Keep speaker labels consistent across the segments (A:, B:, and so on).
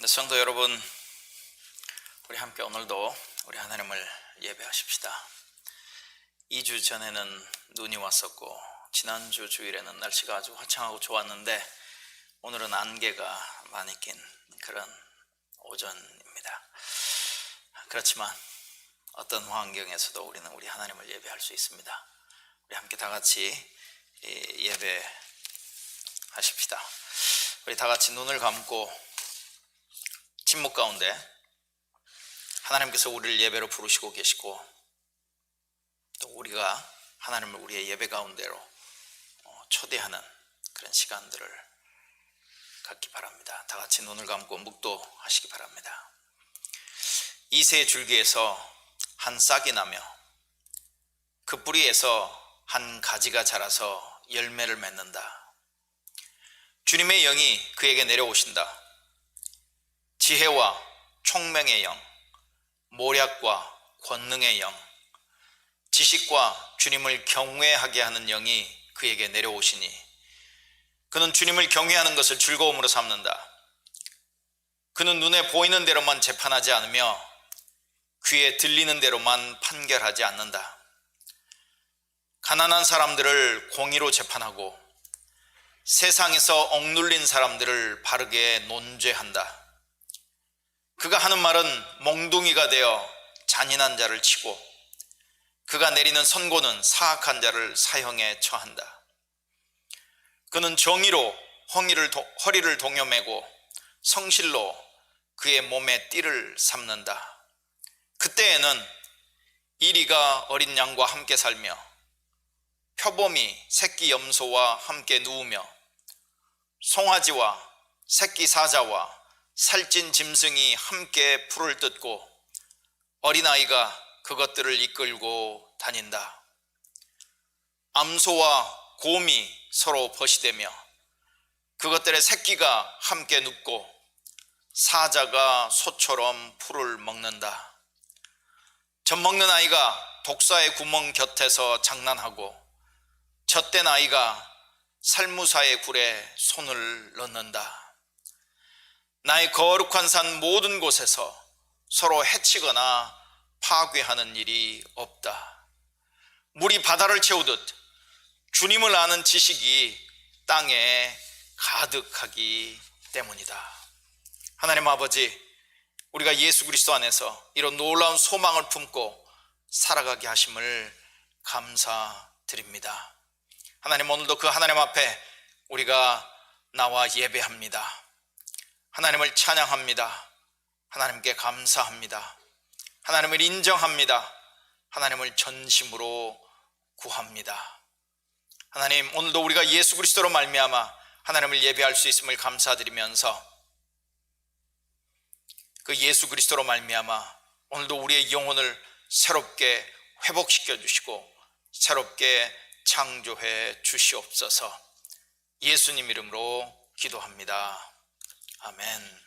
A: 성도 여러분, 우리 함께 오늘도 우리 하나님을 예배하십시다. 2주 전에는 눈이 왔었고 지난주 주일에는 날씨가 아주 화창하고 좋았는데 오늘은 안개가 많이 낀 그런 오전입니다. 그렇지만 어떤 환경에서도 우리는 우리 하나님을 예배할 수 있습니다. 우리 함께 다 같이 예배하십시다. 우리 다 같이 눈을 감고 침묵 가운데 하나님께서 우리를 예배로 부르시고 계시고 또 우리가 하나님을 우리의 예배 가운데로 초대하는 그런 시간들을 갖기 바랍니다. 다 같이 눈을 감고 묵도하시기 바랍니다. 이새의 줄기에서 한 싹이 나며 그 뿌리에서 한 가지가 자라서 열매를 맺는다. 주님의 영이 그에게 내려오신다. 지혜와 총명의 영, 모략과 권능의 영, 지식과 주님을 경외하게 하는 영이 그에게 내려오시니 그는 주님을 경외하는 것을 즐거움으로 삼는다. 그는 눈에 보이는 대로만 재판하지 않으며 귀에 들리는 대로만 판결하지 않는다. 가난한 사람들을 공의로 재판하고 세상에서 억눌린 사람들을 바르게 논죄한다. 그가 하는 말은 몽둥이가 되어 잔인한 자를 치고 그가 내리는 선고는 사악한 자를 사형에 처한다. 그는 정의로 허리를 동여매고 성실로 그의 몸에 띠를 삼는다. 그때에는 이리가 어린 양과 함께 살며 표범이 새끼 염소와 함께 누우며 송아지와 새끼 사자와 살찐 짐승이 함께 풀을 뜯고 어린아이가 그것들을 이끌고 다닌다. 암소와 곰이 서로 버시되며 그것들의 새끼가 함께 눕고 사자가 소처럼 풀을 먹는다. 젖먹는 아이가 독사의 구멍 곁에서 장난하고 젖된 아이가 살무사의 굴에 손을 넣는다. 나의 거룩한 산 모든 곳에서 서로 해치거나 파괴하는 일이 없다. 물이 바다를 채우듯 주님을 아는 지식이 땅에 가득하기 때문이다. 하나님 아버지, 우리가 예수 그리스도 안에서 이런 놀라운 소망을 품고 살아가게 하심을 감사드립니다. 하나님, 오늘도 그 하나님 앞에 우리가 나와 예배합니다. 하나님을 찬양합니다. 하나님께 감사합니다. 하나님을 인정합니다. 하나님을 전심으로 구합니다. 하나님, 오늘도 우리가 예수 그리스도로 말미암아 하나님을 예배할 수 있음을 감사드리면서 그 예수 그리스도로 말미암아 오늘도 우리의 영혼을 새롭게 회복시켜 주시고 새롭게 창조해 주시옵소서. 예수님 이름으로 기도합니다. 아멘.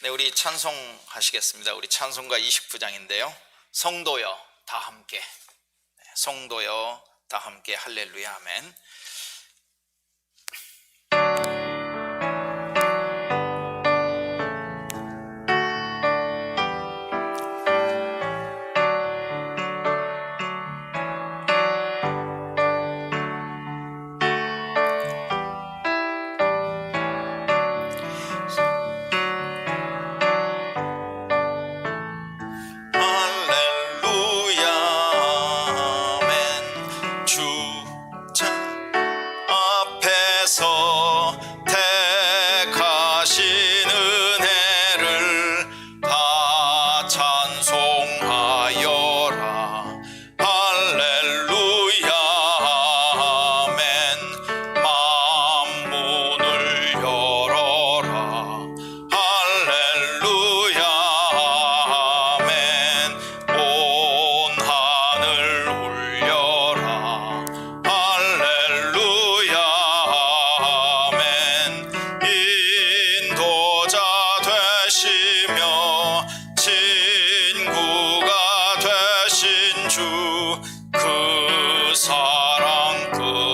A: 네, 우리 찬송하시겠습니다. 우리 찬송가 29장인데요. 성도여 다 함께, 성도여 다 함께, 할렐루야, 아멘.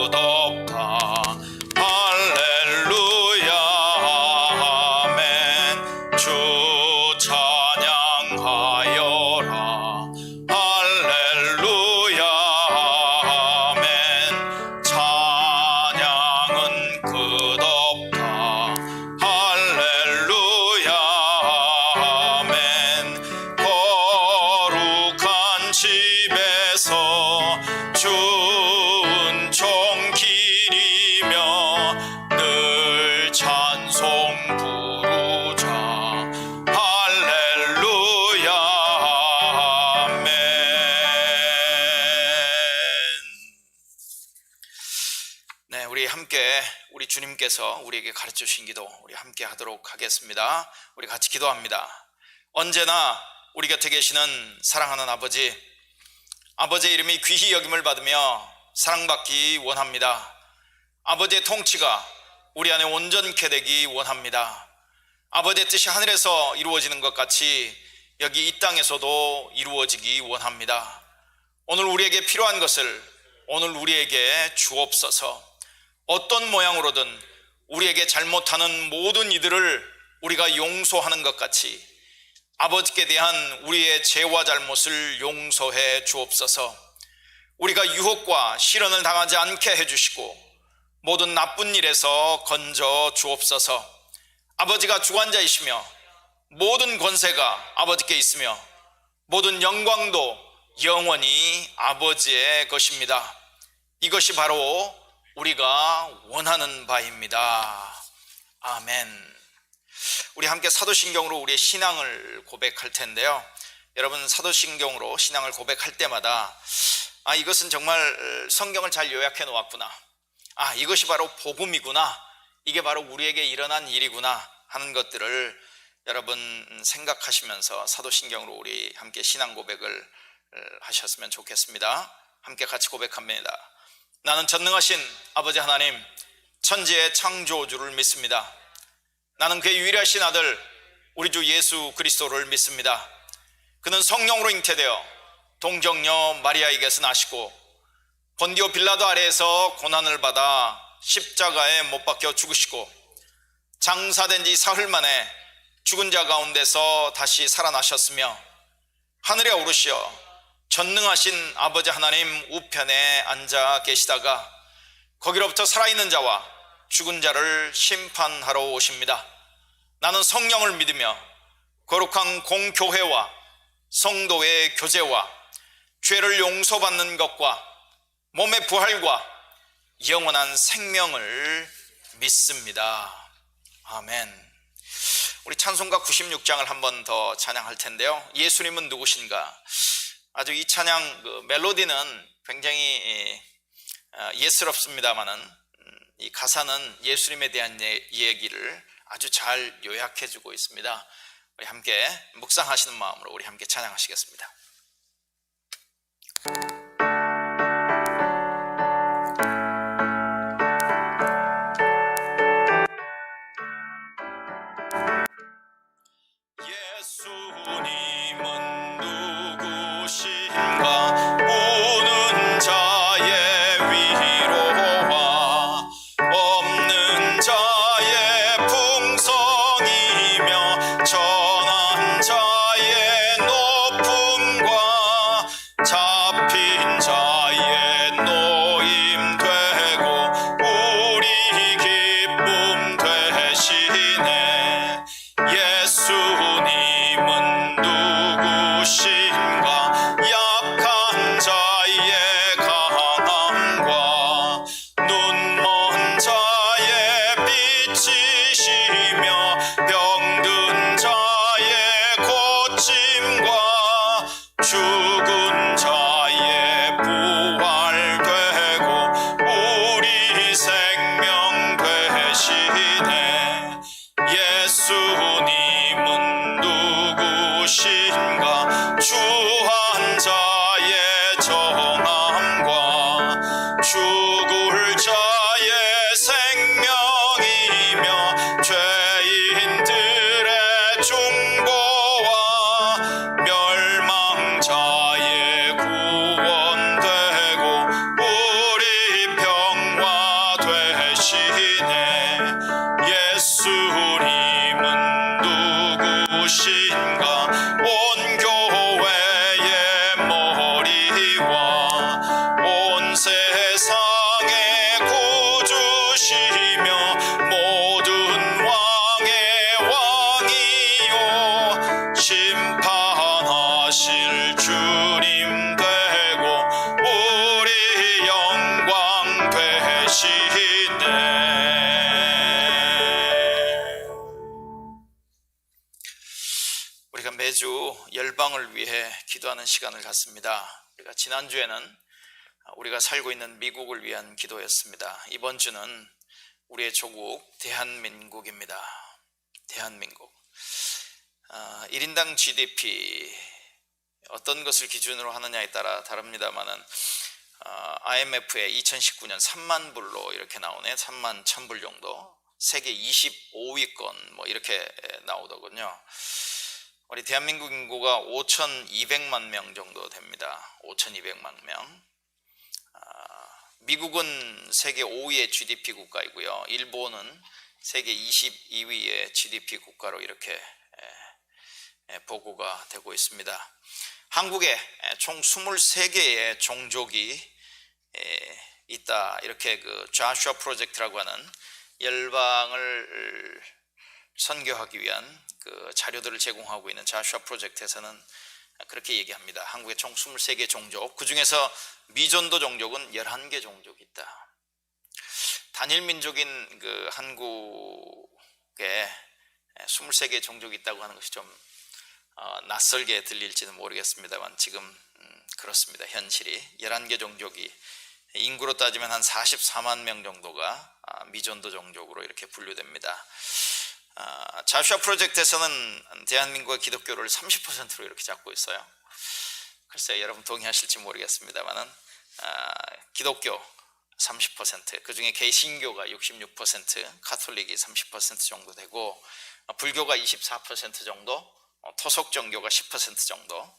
B: 끝없다. 할렐루야 아멘.
A: 함께 우리 주님께서 우리에게 가르쳐 주신 기도 우리 함께 하도록 하겠습니다. 우리 같이 기도합니다. 언제나 우리 곁에 계시는 사랑하는 아버지의 이름이 귀히 여김을 받으며 사랑받기 원합니다. 아버지의 통치가 우리 안에 온전케 되기 원합니다. 아버지의 뜻이 하늘에서 이루어지는 것 같이 여기 이 땅에서도 이루어지기 원합니다. 오늘 우리에게 필요한 것을 오늘 우리에게 주옵소서. 어떤 모양으로든 우리에게 잘못하는 모든 이들을 우리가 용서하는 것 같이 아버지께 대한 우리의 죄와 잘못을 용서해 주옵소서. 우리가 유혹과 시련을 당하지 않게 해주시고 모든 나쁜 일에서 건져 주옵소서. 아버지가 주관자이시며 모든 권세가 아버지께 있으며 모든 영광도 영원히 아버지의 것입니다. 이것이 바로 우리가 원하는 바입니다. 아멘. 우리 함께 사도신경으로 우리의 신앙을 고백할 텐데요, 여러분 사도신경으로 신앙을 고백할 때마다 이것은 정말 성경을 잘 요약해 놓았구나, 이것이 바로 복음이구나, 이게 바로 우리에게 일어난 일이구나 하는 것들을 여러분 생각하시면서 사도신경으로 우리 함께 신앙 고백을 하셨으면 좋겠습니다. 함께 같이 고백합니다. 나는 전능하신 아버지 하나님, 천지의 창조주를 믿습니다. 나는 그의 유일하신 아들 우리 주 예수 그리스도를 믿습니다. 그는 성령으로 잉태되어 동정녀 마리아에게서 나시고 본디오 빌라도 아래에서 고난을 받아 십자가에 못 박혀 죽으시고 장사된 지 사흘 만에 죽은 자 가운데서 다시 살아나셨으며 하늘에 오르시어 전능하신 아버지 하나님 우편에 앉아 계시다가 거기로부터 살아있는 자와 죽은 자를 심판하러 오십니다. 나는 성령을 믿으며 거룩한 공교회와 성도의 교제와 죄를 용서받는 것과 몸의 부활과 영원한 생명을 믿습니다. 아멘. 우리 찬송가 96장을 한 번 더 찬양할 텐데요, 예수님은 누구신가. 아주 이 찬양 멜로디는 굉장히 예스럽습니다만은 이 가사는 예수님에 대한 이야기를 아주 잘 요약해주고 있습니다. 우리 함께 묵상하시는 마음으로 우리 함께 찬양하시겠습니다. 예수님은 누구신가. 우는 자의 위로와 없는 자의 풍성이며 전한 자의 높음과 잡힌 자의 노임 되고 우리 기쁨 되시네. 예수님은 누구신가. 약한 자의 강함과 눈먼 자의 빛이시며 병든 자의 고침과 죽은 자의 부활되고 우리 생명 되시네. 예수님은 누구신가. 주한 자의 정함과 죽을 자의 생명이며 죄인들의 중보와 멸망자의 구원되고 우리 평화 되시네. 예수님은 누구신가. 온 교회의 머리와 온 세상의 구주시며 모든 왕의 왕이요 심판하실 주님 되고 우리 영광 되시네. 우리가 매주 열방을 위해 기도하는 시간을 갖습니다. 우리가 지난주에는 우리가 살고 있는 미국을 위한 기도였습니다. 이번 주는 우리의 조국 대한민국입니다. 대한민국. 1인당 GDP 어떤 것을 기준으로 하느냐에 따라 다릅니다만은 IMF의 2019년 3만 불로 이렇게 나오네. 3만 1,000불 정도. 세계 25위권 뭐 이렇게 나오더군요. 우리 대한민국 인구가 5,200만 명 정도 됩니다. 5,200만 명. 미국은 세계 5위의 GDP 국가이고요. 일본은 세계 22위의 GDP 국가로 이렇게 보고가 되고 있습니다. 한국에 총 23개의 종족이 있다. 이렇게 그 자슈아 프로젝트라고 하는 열방을 선교하기 위한 그 자료들을 제공하고 있는 자슈아 프로젝트에서는 그렇게 얘기합니다. 한국에 총 23개 종족, 그 중에서 미전도 종족은 11개 종족이 있다. 단일 민족인 그 한국에 23개 종족이 있다고 하는 것이 좀 낯설게 들릴지는 모르겠습니다만 지금 그렇습니다. 현실이 11개 종족이 인구로 따지면 한 44만 명 정도가 미전도 종족으로 이렇게 분류됩니다. 자슈아 프로젝트에서는 대한민국의 기독교를 30%로 이렇게 잡고 있어요. 글쎄요, 여러분 동의하실지 모르겠습니다만은 기독교 30%, 그 중에 개신교가 66%, 카톨릭이 30% 정도 되고 불교가 24% 정도, 토속 종교가 10% 정도,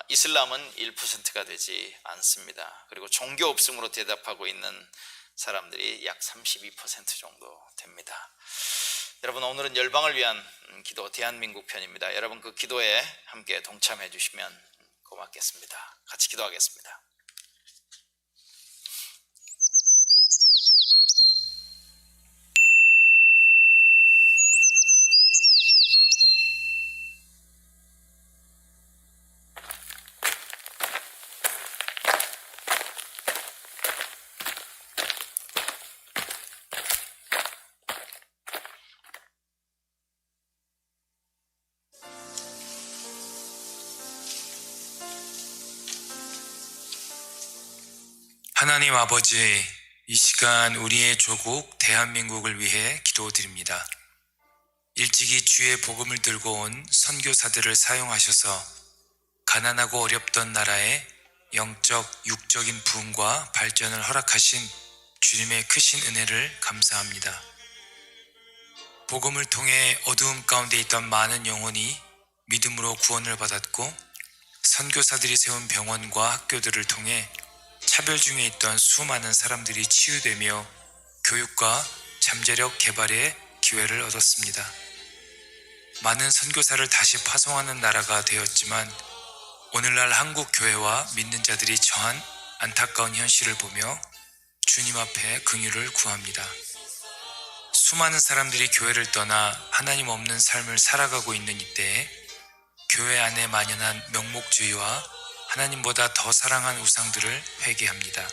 A: 이슬람은 1%가 되지 않습니다. 그리고 종교 없음으로 대답하고 있는 사람들이 약 32% 정도 됩니다. 여러분, 오늘은 열방을 위한 기도 대한민국 편입니다. 여러분 그 기도에 함께 동참해 주시면 고맙겠습니다. 같이 기도하겠습니다.
B: 하나님 아버지, 이 시간 우리의 조국 대한민국을 위해 기도드립니다. 일찍이 주의 복음을 들고 온 선교사들을 사용하셔서 가난하고 어렵던 나라에 영적, 육적인 부흥과 발전을 허락하신 주님의 크신 은혜를 감사합니다. 복음을 통해 어두움 가운데 있던 많은 영혼이 믿음으로 구원을 받았고, 선교사들이 세운 병원과 학교들을 통해 차별 중에 있던 수많은 사람들이 치유되며 교육과 잠재력 개발의 기회를 얻었습니다. 많은 선교사를 다시 파송하는 나라가 되었지만 오늘날 한국 교회와 믿는 자들이 처한 안타까운 현실을 보며 주님 앞에 긍휼을 구합니다. 수많은 사람들이 교회를 떠나 하나님 없는 삶을 살아가고 있는 이때에 교회 안에 만연한 명목주의와 하나님보다 더 사랑한 우상들을 회개합니다.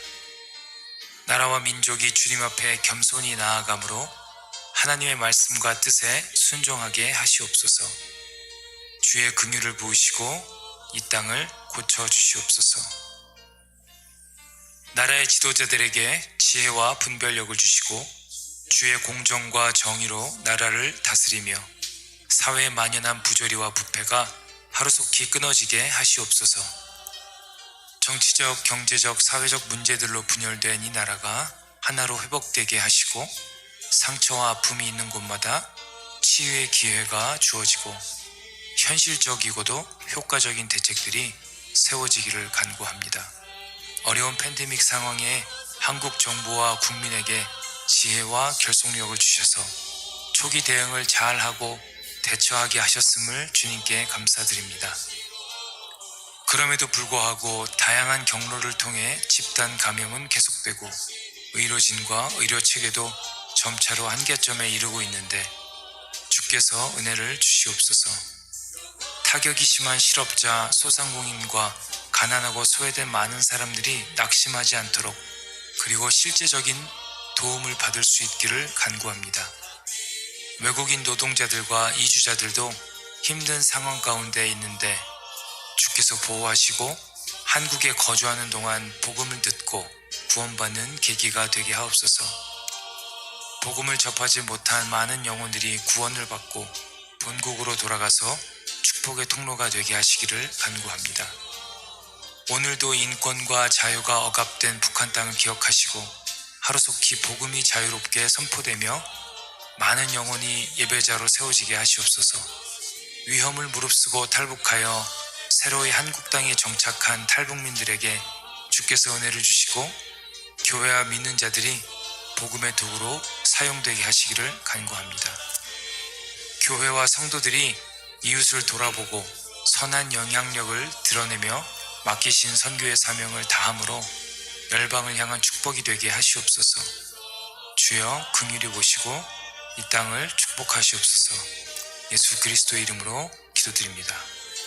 B: 나라와 민족이 주님 앞에 겸손히 나아가므로 하나님의 말씀과 뜻에 순종하게 하시옵소서. 주의 긍휼을 부으시고 이 땅을 고쳐주시옵소서. 나라의 지도자들에게 지혜와 분별력을 주시고 주의 공정과 정의로 나라를 다스리며 사회에 만연한 부조리와 부패가 하루속히 끊어지게 하시옵소서. 정치적, 경제적, 사회적 문제들로 분열된 이 나라가 하나로 회복되게 하시고 상처와 아픔이 있는 곳마다 치유의 기회가 주어지고 현실적이고도 효과적인 대책들이 세워지기를 간구합니다. 어려운 팬데믹 상황에 한국 정부와 국민에게 지혜와 결속력을 주셔서 초기 대응을 잘하고 대처하게 하셨음을 주님께 감사드립니다. 그럼에도 불구하고 다양한 경로를 통해 집단 감염은 계속되고 의료진과 의료체계도 점차로 한계점에 이르고 있는데 주께서 은혜를 주시옵소서. 타격이 심한 실업자, 소상공인과 가난하고 소외된 많은 사람들이 낙심하지 않도록 그리고 실제적인 도움을 받을 수 있기를 간구합니다. 외국인 노동자들과 이주자들도 힘든 상황 가운데 있는데 주께서 보호하시고 한국에 거주하는 동안 복음을 듣고 구원받는 계기가 되게 하옵소서. 복음을 접하지 못한 많은 영혼들이 구원을 받고 본국으로 돌아가서 축복의 통로가 되게 하시기를 간구합니다. 오늘도 인권과 자유가 억압된 북한 땅을 기억하시고 하루속히 복음이 자유롭게 선포되며 많은 영혼이 예배자로 세워지게 하시옵소서. 위험을 무릅쓰고 탈북하여 새로이 한국 땅에 정착한 탈북민들에게 주께서 은혜를 주시고 교회와 믿는 자들이 복음의 도구로 사용되게 하시기를 간구합니다. 교회와 성도들이 이웃을 돌아보고 선한 영향력을 드러내며 맡기신 선교의 사명을 다함으로 열방을 향한 축복이 되게 하시옵소서. 주여 긍휼히 보시고 이 땅을 축복하시옵소서. 예수 그리스도의 이름으로 기도드립니다.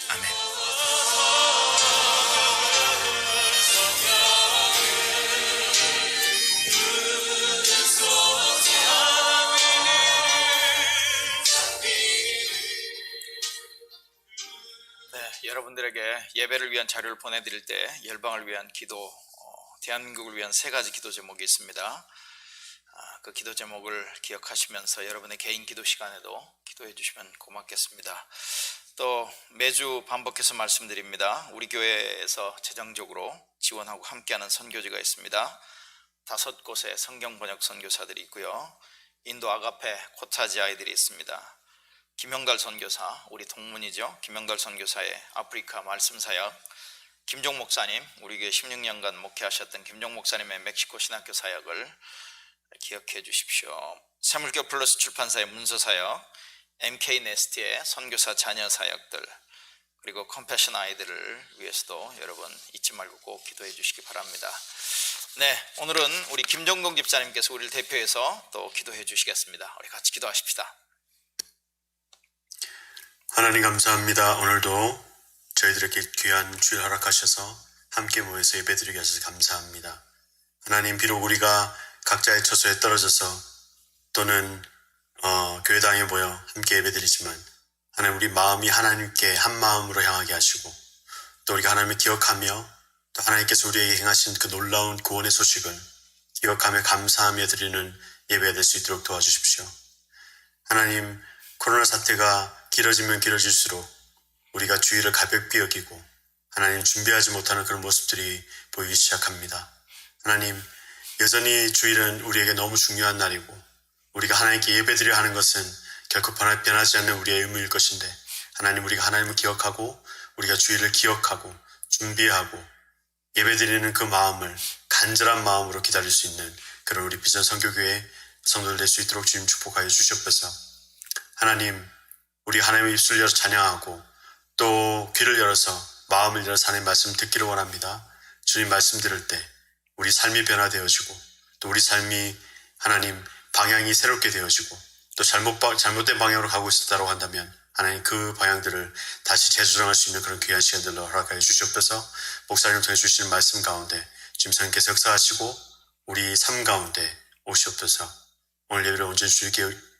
B: 아멘.
A: 여러분들에게 예배를 위한 자료를 보내드릴 때 열방을 위한 기도, 대한민국을 위한 3가지 기도 제목이 있습니다. 그 기도 제목을 기억하시면서 여러분의 개인 기도 시간에도 기도해 주시면 고맙겠습니다. 또 매주 반복해서 말씀드립니다. 우리 교회에서 재정적으로 지원하고 함께하는 선교지가 있습니다. 5곳의 성경 번역 선교사들이 있고요. 인도 아가페 코타지 아이들이 있습니다. 김영달 선교사, 우리 동문이죠. 김영달 선교사의 아프리카 말씀 사역, 김종 목사님, 우리 교회 16년간 목회하셨던 김종 목사님의 멕시코 신학교 사역을 기억해 주십시오. 새물교 플러스 출판사의 문서 사역, MK 네스트의 선교사 자녀 사역들, 그리고 컴패션 아이들을 위해서도 여러분 잊지 말고 꼭 기도해 주시기 바랍니다. 네, 오늘은 우리 김정동 집사님께서 우리를 대표해서 또 기도해 주시겠습니다. 우리 같이 기도하십시다.
C: 하나님 감사합니다. 오늘도 저희들에게 귀한 주일 허락하셔서 함께 모여서 예배드리게 하셔서 감사합니다. 하나님, 비록 우리가 각자의 처소에 떨어져서 또는 교회당에 모여 함께 예배드리지만 하나님, 우리 마음이 하나님께 한 마음으로 향하게 하시고 또 우리가 하나님을 기억하며 또 하나님께서 우리에게 행하신 그 놀라운 구원의 소식을 기억하며 감사하며 드리는 예배가 될 수 있도록 도와주십시오. 하나님, 코로나 사태가 길어지면 길어질수록 우리가 주의를 가볍게 여기고 하나님 준비하지 못하는 그런 모습들이 보이기 시작합니다. 하나님, 여전히 주일은 우리에게 너무 중요한 날이고 우리가 하나님께 예배드려야 하는 것은 결코 변하지 않는 우리의 의무일 것인데 하나님, 우리가 하나님을 기억하고 우리가 주일을 기억하고 준비하고 예배드리는 그 마음을 간절한 마음으로 기다릴 수 있는 그런 우리 비전 선교교회 성도들 될 수 있도록 주님 축복하여 주시옵소서. 하나님, 우리 하나님의 입술을 열어 찬양하고 또 귀를 열어서 마음을 열어서 하나님의 말씀 듣기를 원합니다. 주님 말씀 들을 때 우리 삶이 변화되어지고 또 우리 삶이 하나님 방향이 새롭게 되어지고 또 잘못된 방향으로 가고 있었다고 한다면 하나님 그 방향들을 다시 재조정할 수 있는 그런 귀한 시간들로 허락하여 주시옵소서. 목사님을 통해 주시는 말씀 가운데 주님 성령께서 역사하시고 우리 삶 가운데 오시옵소서. 오늘 예배를 온전히 주님께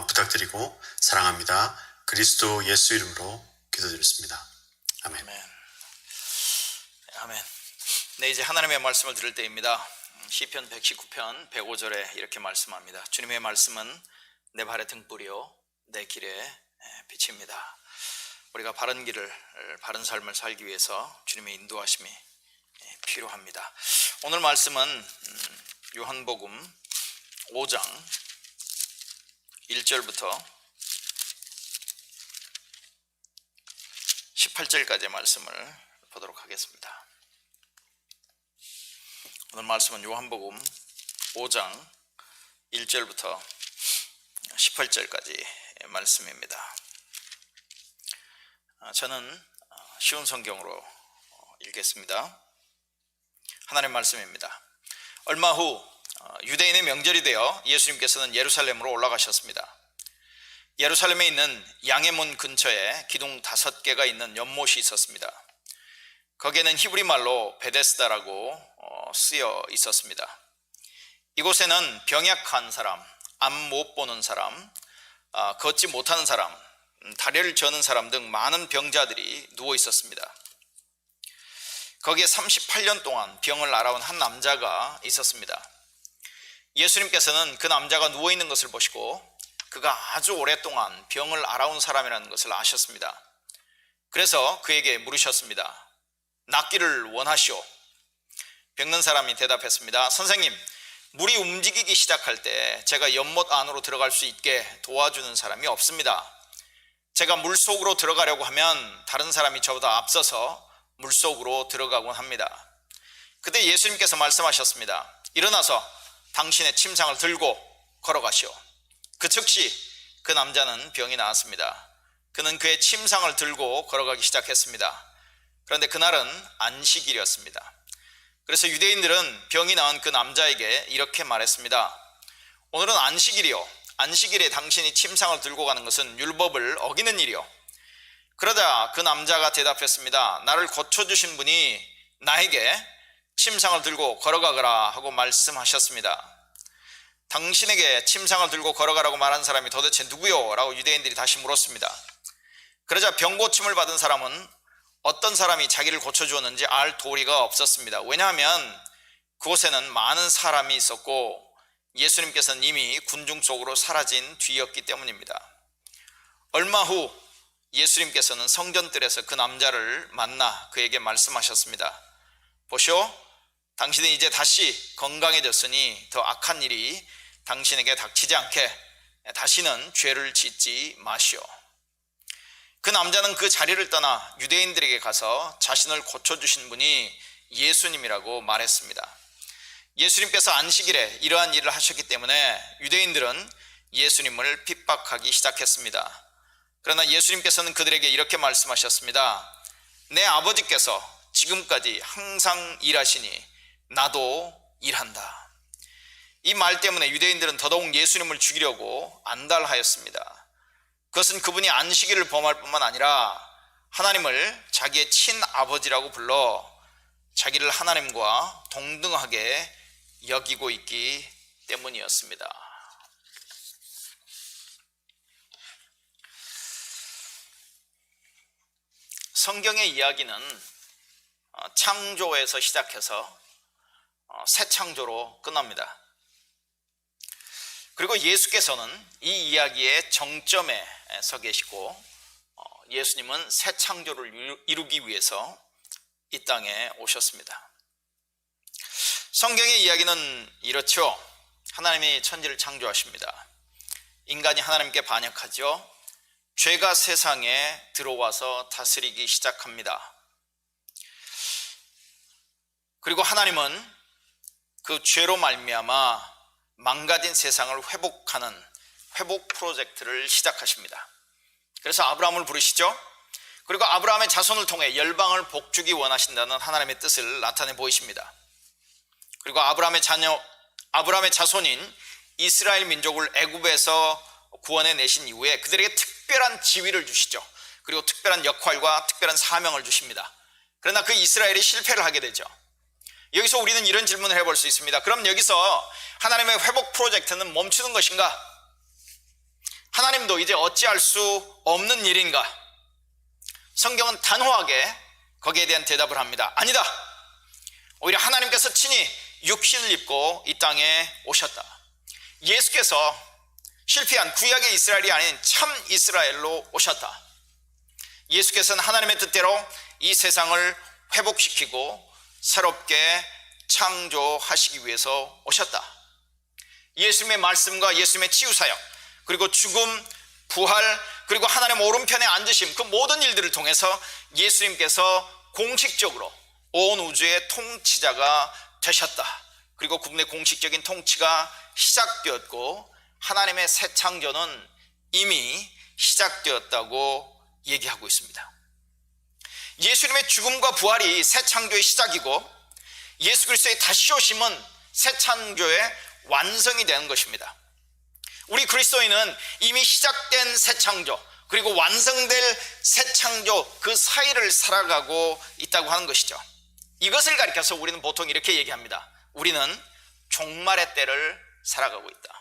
C: 부탁드리고 사랑합니다. 그리스도 예수 이름으로 기도드렸습니다. 아멘.
A: 아멘. 네, 이제 하나님의 말씀을 들을 때입니다. 시편 119편 105절에 이렇게 말씀합니다. 주님의 말씀은 내 발의 등불이요 내 길에 빛입니다. 우리가 바른 길을, 바른 삶을 살기 위해서 주님의 인도하심이 필요합니다. 오늘 말씀은 요한복음 5장 1절부터 18절까지의 말씀을 보도록 하겠습니다. 오늘 말씀은 요한복음 5장 1절부터 18절까지 말씀입니다. 저는 쉬운 성경으로 읽겠습니다. 하나님의 말씀입니다. 얼마 후 유대인의 명절이 되어 예수님께서는 예루살렘으로 올라가셨습니다. 예루살렘에 있는 양의 문 근처에 기둥 5개가 있는 연못이 있었습니다. 거기에는 히브리 말로 베데스다라고 쓰여 있었습니다. 이곳에는 병약한 사람, 앞 못 보는 사람, 걷지 못하는 사람, 다리를 저는 사람 등 많은 병자들이 누워 있었습니다. 거기에 38년 동안 병을 앓아온 한 남자가 있었습니다. 예수님께서는 그 남자가 누워있는 것을 보시고 그가 아주 오랫동안 병을 앓아온 사람이라는 것을 아셨습니다. 그래서 그에게 물으셨습니다. 낫기를 원하시오? 병든 사람이 대답했습니다. 선생님, 물이 움직이기 시작할 때 제가 연못 안으로 들어갈 수 있게 도와주는 사람이 없습니다. 제가 물속으로 들어가려고 하면 다른 사람이 저보다 앞서서 물속으로 들어가곤 합니다. 그때 예수님께서 말씀하셨습니다. 일어나서 당신의 침상을 들고 걸어가시오. 그 즉시 그 남자는 병이 나았습니다. 그는 그의 침상을 들고 걸어가기 시작했습니다. 그런데 그날은 안식일이었습니다. 그래서 유대인들은 병이 나은 그 남자에게 이렇게 말했습니다. 오늘은 안식일이요. 안식일에 당신이 침상을 들고 가는 것은 율법을 어기는 일이요. 그러자 그 남자가 대답했습니다. 나를 고쳐주신 분이 나에게 침상을 들고 걸어가거라 하고 말씀하셨습니다. 당신에게 침상을 들고 걸어가라고 말한 사람이 도대체 누구요? 라고 유대인들이 다시 물었습니다. 그러자 병고침을 받은 사람은 어떤 사람이 자기를 고쳐주었는지 알 도리가 없었습니다. 왜냐하면 그곳에는 많은 사람이 있었고 예수님께서는 이미 군중 속으로 사라진 뒤였기 때문입니다. 얼마 후 예수님께서는 성전뜰에서 그 남자를 만나 그에게 말씀하셨습니다. 보시오, 당신은 이제 다시 건강해졌으니 더 악한 일이 당신에게 닥치지 않게 다시는 죄를 짓지 마시오. 그 남자는 그 자리를 떠나 유대인들에게 가서 자신을 고쳐주신 분이 예수님이라고 말했습니다. 예수님께서 안식일에 이러한 일을 하셨기 때문에 유대인들은 예수님을 핍박하기 시작했습니다. 그러나 예수님께서는 그들에게 이렇게 말씀하셨습니다. 내 아버지께서 지금까지 항상 일하시니 나도 일한다. 이 말 때문에 유대인들은 더더욱 예수님을 죽이려고 안달하였습니다. 그것은 그분이 안식일을 범할 뿐만 아니라 하나님을 자기의 친아버지라고 불러 자기를 하나님과 동등하게 여기고 있기 때문이었습니다. 성경의 이야기는 창조에서 시작해서 새 창조로 끝납니다. 그리고 예수께서는 이 이야기의 정점에 서 계시고 예수님은 새 창조를 이루기 위해서 이 땅에 오셨습니다. 성경의 이야기는 이렇죠. 하나님이 천지를 창조하십니다. 인간이 하나님께 반역하죠. 죄가 세상에 들어와서 다스리기 시작합니다. 그리고 하나님은 그 죄로 말미암아 망가진 세상을 회복하는 회복 프로젝트를 시작하십니다. 그래서 아브라함을 부르시죠. 그리고 아브라함의 자손을 통해 열방을 복주기 원하신다는 하나님의 뜻을 나타내 보이십니다. 그리고 아브라함의 자손인 이스라엘 민족을 애굽에서 구원해 내신 이후에 그들에게 특별한 지위를 주시죠. 그리고 특별한 역할과 특별한 사명을 주십니다. 그러나 그 이스라엘이 실패를 하게 되죠. 여기서 우리는 이런 질문을 해볼 수 있습니다. 그럼 여기서 하나님의 회복 프로젝트는 멈추는 것인가? 하나님도 이제 어찌할 수 없는 일인가? 성경은 단호하게 거기에 대한 대답을 합니다. 아니다. 오히려 하나님께서 친히 육신을 입고 이 땅에 오셨다. 예수께서 실패한 구약의 이스라엘이 아닌 참 이스라엘로 오셨다. 예수께서는 하나님의 뜻대로 이 세상을 회복시키고 새롭게 창조하시기 위해서 오셨다. 예수님의 말씀과 예수님의 치유사역, 그리고 죽음, 부활, 그리고 하나님 오른편에 앉으심, 그 모든 일들을 통해서 예수님께서 공식적으로 온 우주의 통치자가 되셨다. 그리고 그분의 공식적인 통치가 시작되었고 하나님의 새 창조는 이미 시작되었다고 얘기하고 있습니다. 예수님의 죽음과 부활이 새 창조의 시작이고 예수 그리스도의 다시 오심은 새 창조의 완성이 되는 것입니다. 우리 그리스도인은 이미 시작된 새 창조 그리고 완성될 새 창조 그 사이를 살아가고 있다고 하는 것이죠. 이것을 가리켜서 우리는 보통 이렇게 얘기합니다. 우리는 종말의 때를 살아가고 있다.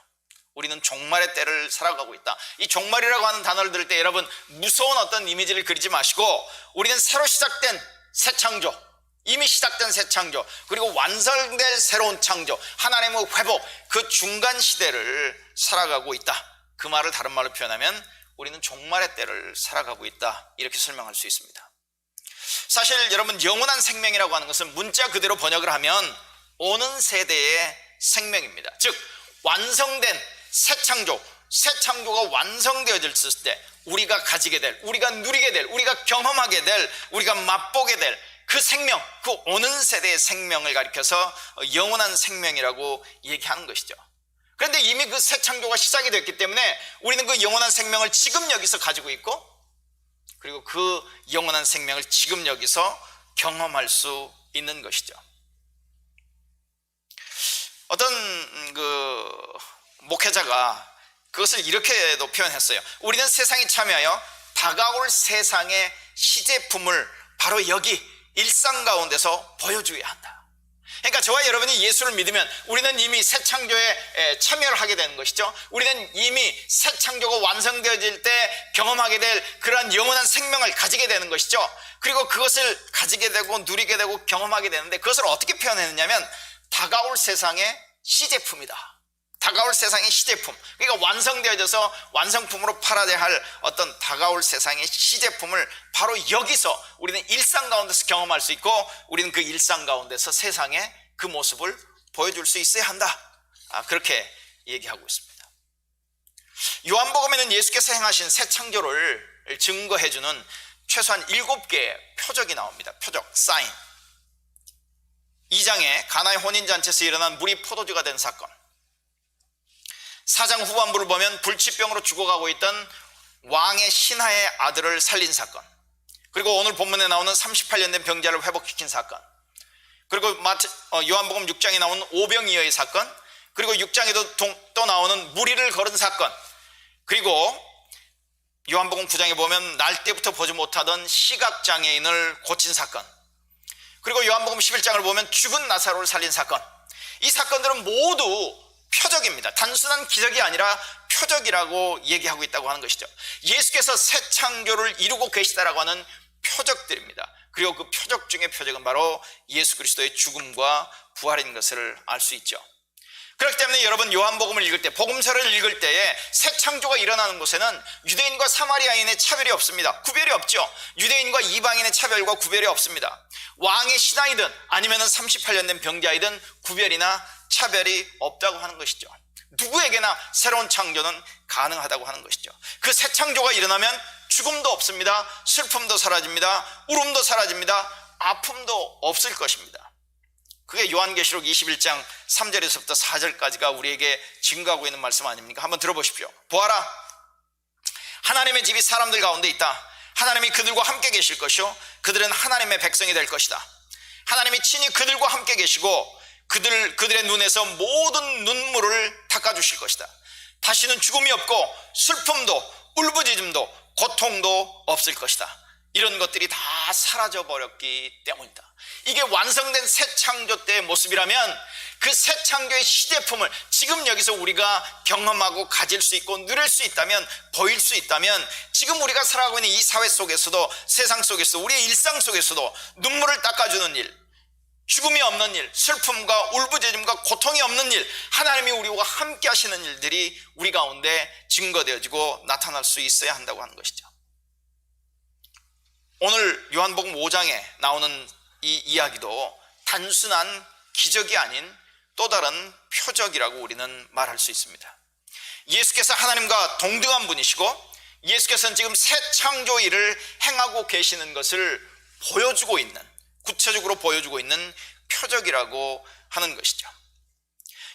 A: 우리는 종말의 때를 살아가고 있다. 이 종말이라고 하는 단어를 들을 때 여러분 무서운 어떤 이미지를 그리지 마시고 우리는 새로 시작된 새 창조, 이미 시작된 새 창조, 그리고 완성될 새로운 창조, 하나님의 회복, 그 중간 시대를 살아가고 있다. 그 말을 다른 말로 표현하면 우리는 종말의 때를 살아가고 있다, 이렇게 설명할 수 있습니다. 사실 여러분, 영원한 생명이라고 하는 것은 문자 그대로 번역을 하면 오는 세대의 생명입니다. 즉 완성된 새 창조, 새 창조가 완성되어졌을 때 우리가 가지게 될, 우리가 누리게 될, 우리가 경험하게 될, 우리가 맛보게 될 그 생명, 그 오는 세대의 생명을 가리켜서 영원한 생명이라고 얘기하는 것이죠. 그런데 이미 그 새 창조가 시작이 됐기 때문에 우리는 그 영원한 생명을 지금 여기서 가지고 있고, 그리고 그 영원한 생명을 지금 여기서 경험할 수 있는 것이죠. 어떤 그 목회자가 그것을 이렇게도 표현했어요. 우리는 세상에 참여하여 다가올 세상의 시제품을 바로 여기 일상 가운데서 보여줘야 한다. 그러니까 저와 여러분이 예수를 믿으면 우리는 이미 새 창조에 참여를 하게 되는 것이죠. 우리는 이미 새 창조가 완성되어질 때 경험하게 될 그러한 영원한 생명을 가지게 되는 것이죠. 그리고 그것을 가지게 되고 누리게 되고 경험하게 되는데, 그것을 어떻게 표현했느냐면 다가올 세상의 시제품이다. 다가올 세상의 시제품, 그러니까 완성되어져서 완성품으로 팔아야 할 어떤 다가올 세상의 시제품을 바로 여기서 우리는 일상 가운데서 경험할 수 있고, 우리는 그 일상 가운데서 세상에 그 모습을 보여줄 수 있어야 한다. 그렇게 얘기하고 있습니다. 요한복음에는 예수께서 행하신 새 창조를 증거해주는 최소한 7개의 표적이 나옵니다. 표적, 사인. 2장에 가나의 혼인잔치에서 일어난 물이 포도주가 된 사건, 4장 후반부를 보면 불치병으로 죽어가고 있던 왕의 신하의 아들을 살린 사건, 그리고 오늘 본문에 나오는 38년 된 병자를 회복시킨 사건, 그리고 요한복음 6장에 나오는 오병이어의 사건, 그리고 6장에도 또 나오는 무리를 걸은 사건, 그리고 요한복음 9장에 보면 날 때부터 보지 못하던 시각장애인을 고친 사건, 그리고 요한복음 11장을 보면 죽은 나사로를 살린 사건. 이 사건들은 모두 표적입니다. 단순한 기적이 아니라 표적이라고 얘기하고 있다고 하는 것이죠. 예수께서 새 창조를 이루고 계시다라고 하는 표적들입니다. 그리고 그 표적 중의 표적은 바로 예수 그리스도의 죽음과 부활인 것을 알 수 있죠. 그렇기 때문에 여러분, 요한복음을 읽을 때, 복음서를 읽을 때에 새 창조가 일어나는 곳에는 유대인과 사마리아인의 차별이 없습니다. 구별이 없죠. 유대인과 이방인의 차별과 구별이 없습니다. 왕의 신하이든 아니면 38년 된 병자이든 구별이나 차별이 없다고 하는 것이죠. 누구에게나 새로운 창조는 가능하다고 하는 것이죠. 그 새 창조가 일어나면 죽음도 없습니다. 슬픔도 사라집니다. 울음도 사라집니다. 아픔도 없을 것입니다. 그게 요한계시록 21장 3절에서부터 4절까지가 우리에게 증거하고 있는 말씀 아닙니까? 한번 들어보십시오. 보아라, 하나님의 집이 사람들 가운데 있다. 하나님이 그들과 함께 계실 것이요 그들은 하나님의 백성이 될 것이다. 하나님이 친히 그들과 함께 계시고 그들의 눈에서 모든 눈물을 닦아주실 것이다. 다시는 죽음이 없고 슬픔도 울부짖음도 고통도 없을 것이다. 이런 것들이 다 사라져버렸기 때문이다. 이게 완성된 새 창조 때의 모습이라면 그 새 창조의 시제품을 지금 여기서 우리가 경험하고 가질 수 있고 누릴 수 있다면, 보일 수 있다면, 지금 우리가 살아가고 있는 이 사회 속에서도, 세상 속에서도, 우리의 일상 속에서도 눈물을 닦아주는 일, 죽음이 없는 일, 슬픔과 울부짖음과 고통이 없는 일, 하나님이 우리와 함께 하시는 일들이 우리 가운데 증거되어지고 나타날 수 있어야 한다고 하는 것이죠. 오늘 요한복음 5장에 나오는 이 이야기도 단순한 기적이 아닌 또 다른 표적이라고 우리는 말할 수 있습니다. 예수께서 하나님과 동등한 분이시고 예수께서는 지금 새 창조 일을 행하고 계시는 것을 보여주고 있는, 구체적으로 보여주고 있는 표적이라고 하는 것이죠.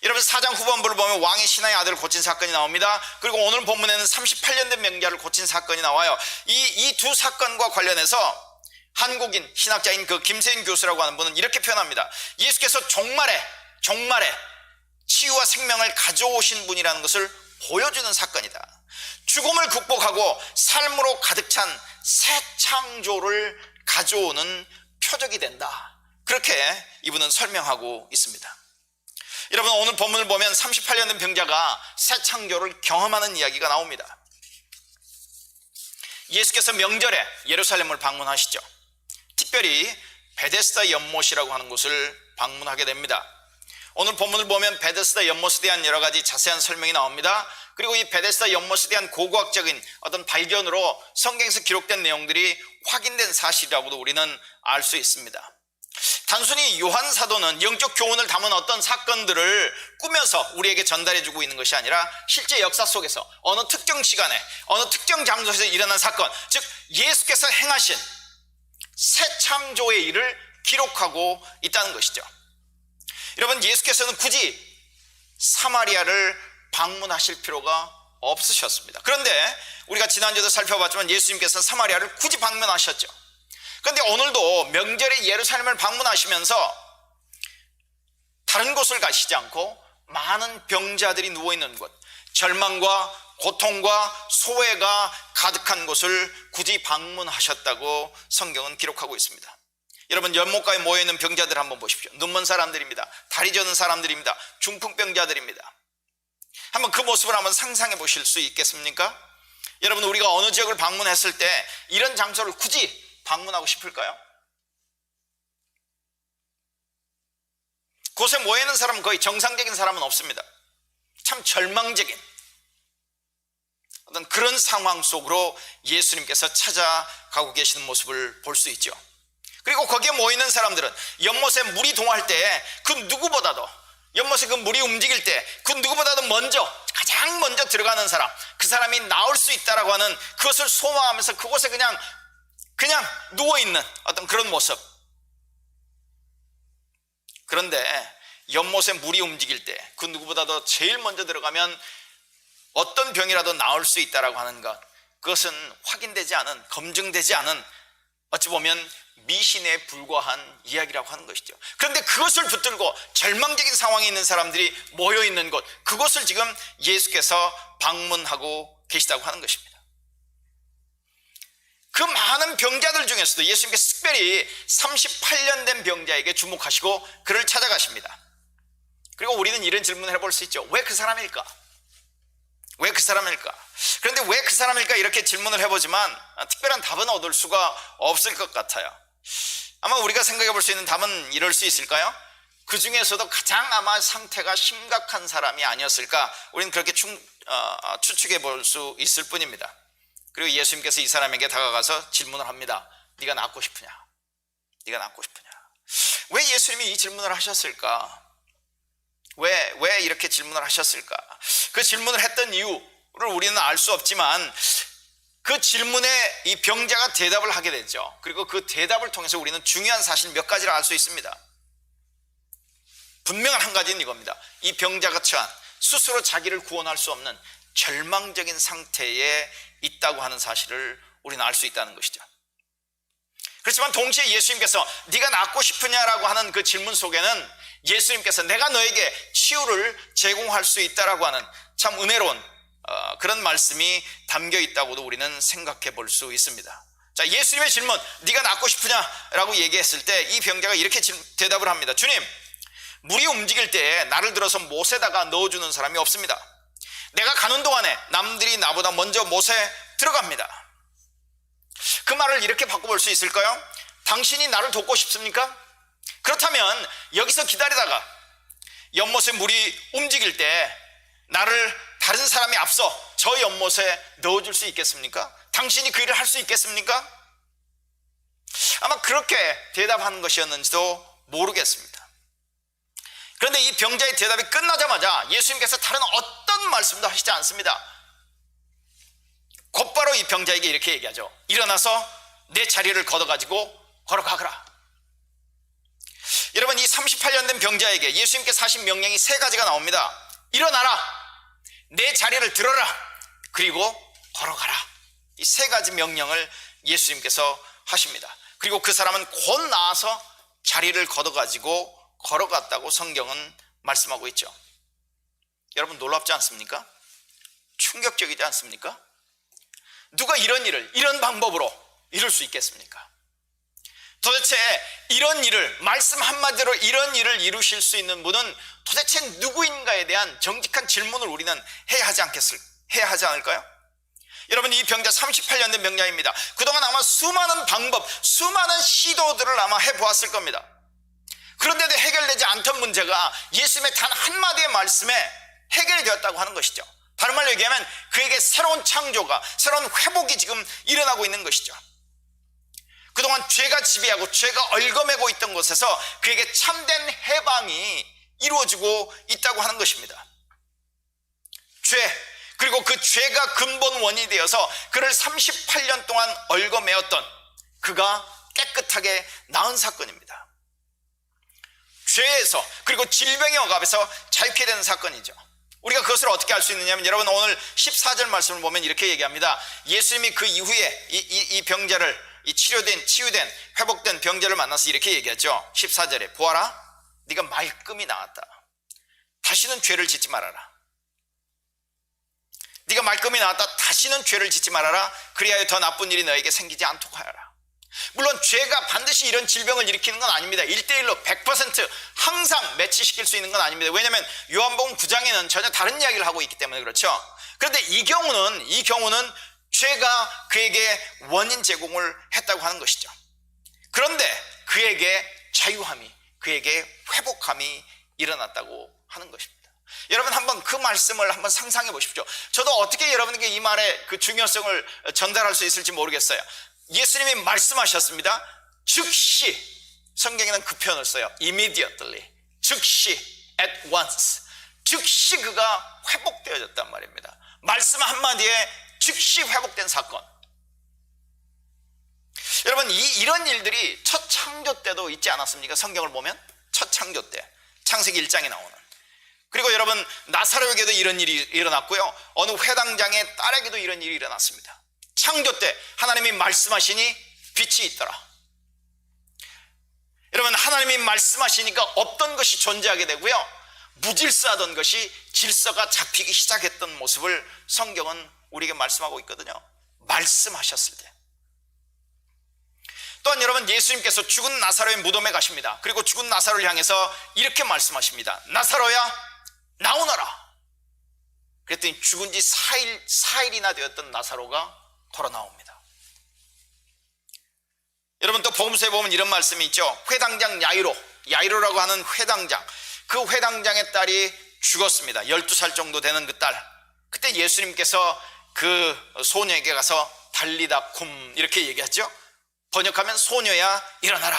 A: 여러분, 4장 후반부를 보면 왕의 신하의 아들을 고친 사건이 나옵니다. 그리고 오늘 본문에는 38년 된 명자를 고친 사건이 나와요. 이 두 사건과 관련해서 한국인 신학자인 그 김세인 교수라고 하는 분은 이렇게 표현합니다. 예수께서 종말에 치유와 생명을 가져오신 분이라는 것을 보여주는 사건이다. 죽음을 극복하고 삶으로 가득 찬 새 창조를 가져오는 표적이 된다. 그렇게 이분은 설명하고 있습니다. 여러분, 오늘 본문을 보면 38년 된 병자가 새 창조를 경험하는 이야기가 나옵니다. 예수께서 명절에 예루살렘을 방문하시죠. 특별히 베데스다 연못이라고 하는 곳을 방문하게 됩니다. 오늘 본문을 보면 베데스다 연못에 대한 여러 가지 자세한 설명이 나옵니다. 그리고 이 베데스다 연못에 대한 고고학적인 어떤 발견으로 성경에서 기록된 내용들이 확인된 사실이라고도 우리는 알 수 있습니다. 단순히 요한 사도는 영적 교훈을 담은 어떤 사건들을 꾸며서 우리에게 전달해주고 있는 것이 아니라 실제 역사 속에서 어느 특정 시간에 어느 특정 장소에서 일어난 사건, 즉 예수께서 행하신 새 창조의 일을 기록하고 있다는 것이죠. 여러분, 예수께서는 굳이 사마리아를 방문하실 필요가 없으셨습니다. 그런데 우리가 지난주에도 살펴봤지만 예수님께서는 사마리아를 굳이 방문하셨죠. 그런데 오늘도 명절에 예루살렘을 방문하시면서 다른 곳을 가시지 않고 많은 병자들이 누워있는 곳, 절망과 고통과 소외가 가득한 곳을 굳이 방문하셨다고 성경은 기록하고 있습니다. 여러분, 연못가에 모여있는 병자들 한번 보십시오. 눈먼 사람들입니다. 다리 저는 사람들입니다. 중풍병자들입니다. 한번 그 모습을 한번 상상해 보실 수 있겠습니까? 여러분, 우리가 어느 지역을 방문했을 때 이런 장소를 굳이 방문하고 싶을까요? 그곳에 모여있는 사람은 거의 정상적인 사람은 없습니다. 참 절망적인 어떤 그런 상황 속으로 예수님께서 찾아가고 계시는 모습을 볼 수 있죠. 그리고 거기에 모이는 사람들은 연못에 물이 동할 때 그 누구보다도, 연못에 그 물이 움직일 때 그 누구보다도 가장 먼저 들어가는 사람, 그 사람이 나올 수 있다라고 하는 그것을 소망하면서 그곳에 그냥 누워있는 어떤 그런 모습. 그런데 연못에 물이 움직일 때 그 누구보다도 제일 먼저 들어가면 어떤 병이라도 나을 수 있다라고 하는 것, 그것은 확인되지 않은, 검증되지 않은, 어찌 보면 미신에 불과한 이야기라고 하는 것이죠. 그런데 그것을 붙들고 절망적인 상황에 있는 사람들이 모여있는 곳, 그곳을 지금 예수께서 방문하고 계시다고 하는 것입니다. 그 많은 병자들 중에서도 예수님께서 특별히 38년 된 병자에게 주목하시고 그를 찾아가십니다. 그리고 우리는 이런 질문을 해볼 수 있죠. 왜 그 사람일까? 왜 그 사람일까? 그런데 왜 그 사람일까? 이렇게 질문을 해보지만 특별한 답은 얻을 수가 없을 것 같아요. 아마 우리가 생각해 볼 수 있는 답은 이럴 수 있을까요? 그 중에서도 가장 아마 상태가 심각한 사람이 아니었을까? 우리는 그렇게 추측해 볼 수 있을 뿐입니다. 그리고 예수님께서 이 사람에게 다가가서 질문을 합니다. 네가 낫고 싶으냐? 네가 낫고 싶으냐? 왜 예수님이 이 질문을 하셨을까? 왜 이렇게 질문을 하셨을까? 그 질문을 했던 이유를 우리는 알 수 없지만 그 질문에 이 병자가 대답을 하게 되죠. 그리고 그 대답을 통해서 우리는 중요한 사실 몇 가지를 알 수 있습니다. 분명한 한 가지는 이겁니다. 이 병자가 처한 스스로 자기를 구원할 수 없는 절망적인 상태에 있다고 하는 사실을 우리는 알 수 있다는 것이죠. 그렇지만 동시에 예수님께서 네가 낫고 싶으냐라고 하는 그 질문 속에는 예수님께서 내가 너에게 치유를 제공할 수 있다라고 하는 참 은혜로운 그런 말씀이 담겨 있다고도 우리는 생각해 볼 수 있습니다. 자, 예수님의 질문, 네가 낫고 싶으냐라고 얘기했을 때 이 병자가 이렇게 대답을 합니다. 주님, 물이 움직일 때 나를 들어서 못에다가 넣어주는 사람이 없습니다. 내가 가는 동안에 남들이 나보다 먼저 못에 들어갑니다. 그 말을 이렇게 바꿔볼 수 있을까요? 당신이 나를 돕고 싶습니까? 그렇다면 여기서 기다리다가 연못에 물이 움직일 때 나를 다른 사람이 앞서 저 연못에 넣어줄 수 있겠습니까? 당신이 그 일을 할 수 있겠습니까? 아마 그렇게 대답하는 것이었는지도 모르겠습니다. 그런데 이 병자의 대답이 끝나자마자 예수님께서 다른 어떤 말씀도 하시지 않습니다. 곧바로 이 병자에게 이렇게 얘기하죠. 일어나서 내 자리를 걷어가지고 걸어가거라. 여러분, 이 38년 된 병자에게 예수님께서 하신 명령이 세 가지가 나옵니다. 일어나라, 내 자리를 들어라, 그리고 걸어가라. 이 세 가지 명령을 예수님께서 하십니다. 그리고 그 사람은 곧 나와서 자리를 걷어가지고 걸어갔다고 성경은 말씀하고 있죠. 여러분, 놀랍지 않습니까? 충격적이지 않습니까? 누가 이런 일을 이런 방법으로 이룰 수 있겠습니까? 도대체 이런 일을, 말씀 한마디로 이런 일을 이루실 수 있는 분은 도대체 누구인가에 대한 정직한 질문을 우리는 해야 하지 않을까요? 여러분, 이 병자 38년 된 병자입니다. 그동안 아마 수많은 방법, 수많은 시도들을 아마 해보았을 겁니다. 그런데도 해결되지 않던 문제가 예수님의 단 한마디의 말씀에 해결이 되었다고 하는 것이죠. 다른 말로 얘기하면 그에게 새로운 창조가, 새로운 회복이 지금 일어나고 있는 것이죠. 그동안 죄가 지배하고 죄가 얽어매고 있던 곳에서 그에게 참된 해방이 이루어지고 있다고 하는 것입니다. 죄, 그리고 그 죄가 근본 원인이 되어서 그를 38년 동안 얽어매었던 그가 깨끗하게 나은 사건입니다. 죄에서, 그리고 질병의 억압에서 자유케 되는 사건이죠. 우리가 그것을 어떻게 알 수 있느냐면, 여러분 오늘 14절 말씀을 보면 이렇게 얘기합니다. 예수님이 그 이후에 이 병자를, 이 치유된 회복된 병자를 만나서 이렇게 얘기하죠. 14절에 보아라, 네가 말끔히 나았다. 다시는 죄를 짓지 말아라. 네가 말끔히 나았다. 다시는 죄를 짓지 말아라. 그리하여 더 나쁜 일이 너에게 생기지 않도록 하여라. 물론 죄가 반드시 이런 질병을 일으키는 건 아닙니다. 1대1로 100% 항상 매치시킬 수 있는 건 아닙니다. 왜냐하면 요한복음 9장에는 전혀 다른 이야기를 하고 있기 때문에 그렇죠. 그런데 이 경우는 죄가 그에게 원인 제공을 했다고 하는 것이죠. 그런데 그에게 자유함이, 그에게 회복함이 일어났다고 하는 것입니다. 여러분 한번 그 말씀을 한번 상상해 보십시오. 저도 어떻게 여러분에게 이 말의 그 중요성을 전달할 수 있을지 모르겠어요. 예수님이 말씀하셨습니다. 즉시, 성경에는 그 표현을 써요. immediately, 즉시, at once, 즉시 그가 회복되어졌단 말입니다. 말씀 한마디에 즉시 회복된 사건. 여러분 이런 일들이 첫 창조 때도 있지 않았습니까? 성경을 보면 첫 창조 때, 창세기 1장에 나오는. 그리고 여러분 나사로에게도 이런 일이 일어났고요, 어느 회당장의 딸에게도 이런 일이 일어났습니다. 창조 때 하나님이 말씀하시니 빛이 있더라. 여러분 하나님이 말씀하시니까 없던 것이 존재하게 되고요, 무질서하던 것이 질서가 잡히기 시작했던 모습을 성경은 우리에게 말씀하고 있거든요. 말씀하셨을 때. 또한 여러분 예수님께서 죽은 나사로의 무덤에 가십니다. 그리고 죽은 나사로를 향해서 이렇게 말씀하십니다. 나사로야 나오너라. 그랬더니 죽은 지 4일이나 되었던 나사로가 걸어 나옵니다. 여러분 또 복음서에 보면 이런 말씀이 있죠. 회당장 야이로라고 하는 회당장, 그 회당장의 딸이 죽었습니다. 12살 정도 되는 그 딸. 그때 예수님께서 그 소녀에게 가서 달리다 쿰 이렇게 얘기하죠. 번역하면 소녀야 일어나라.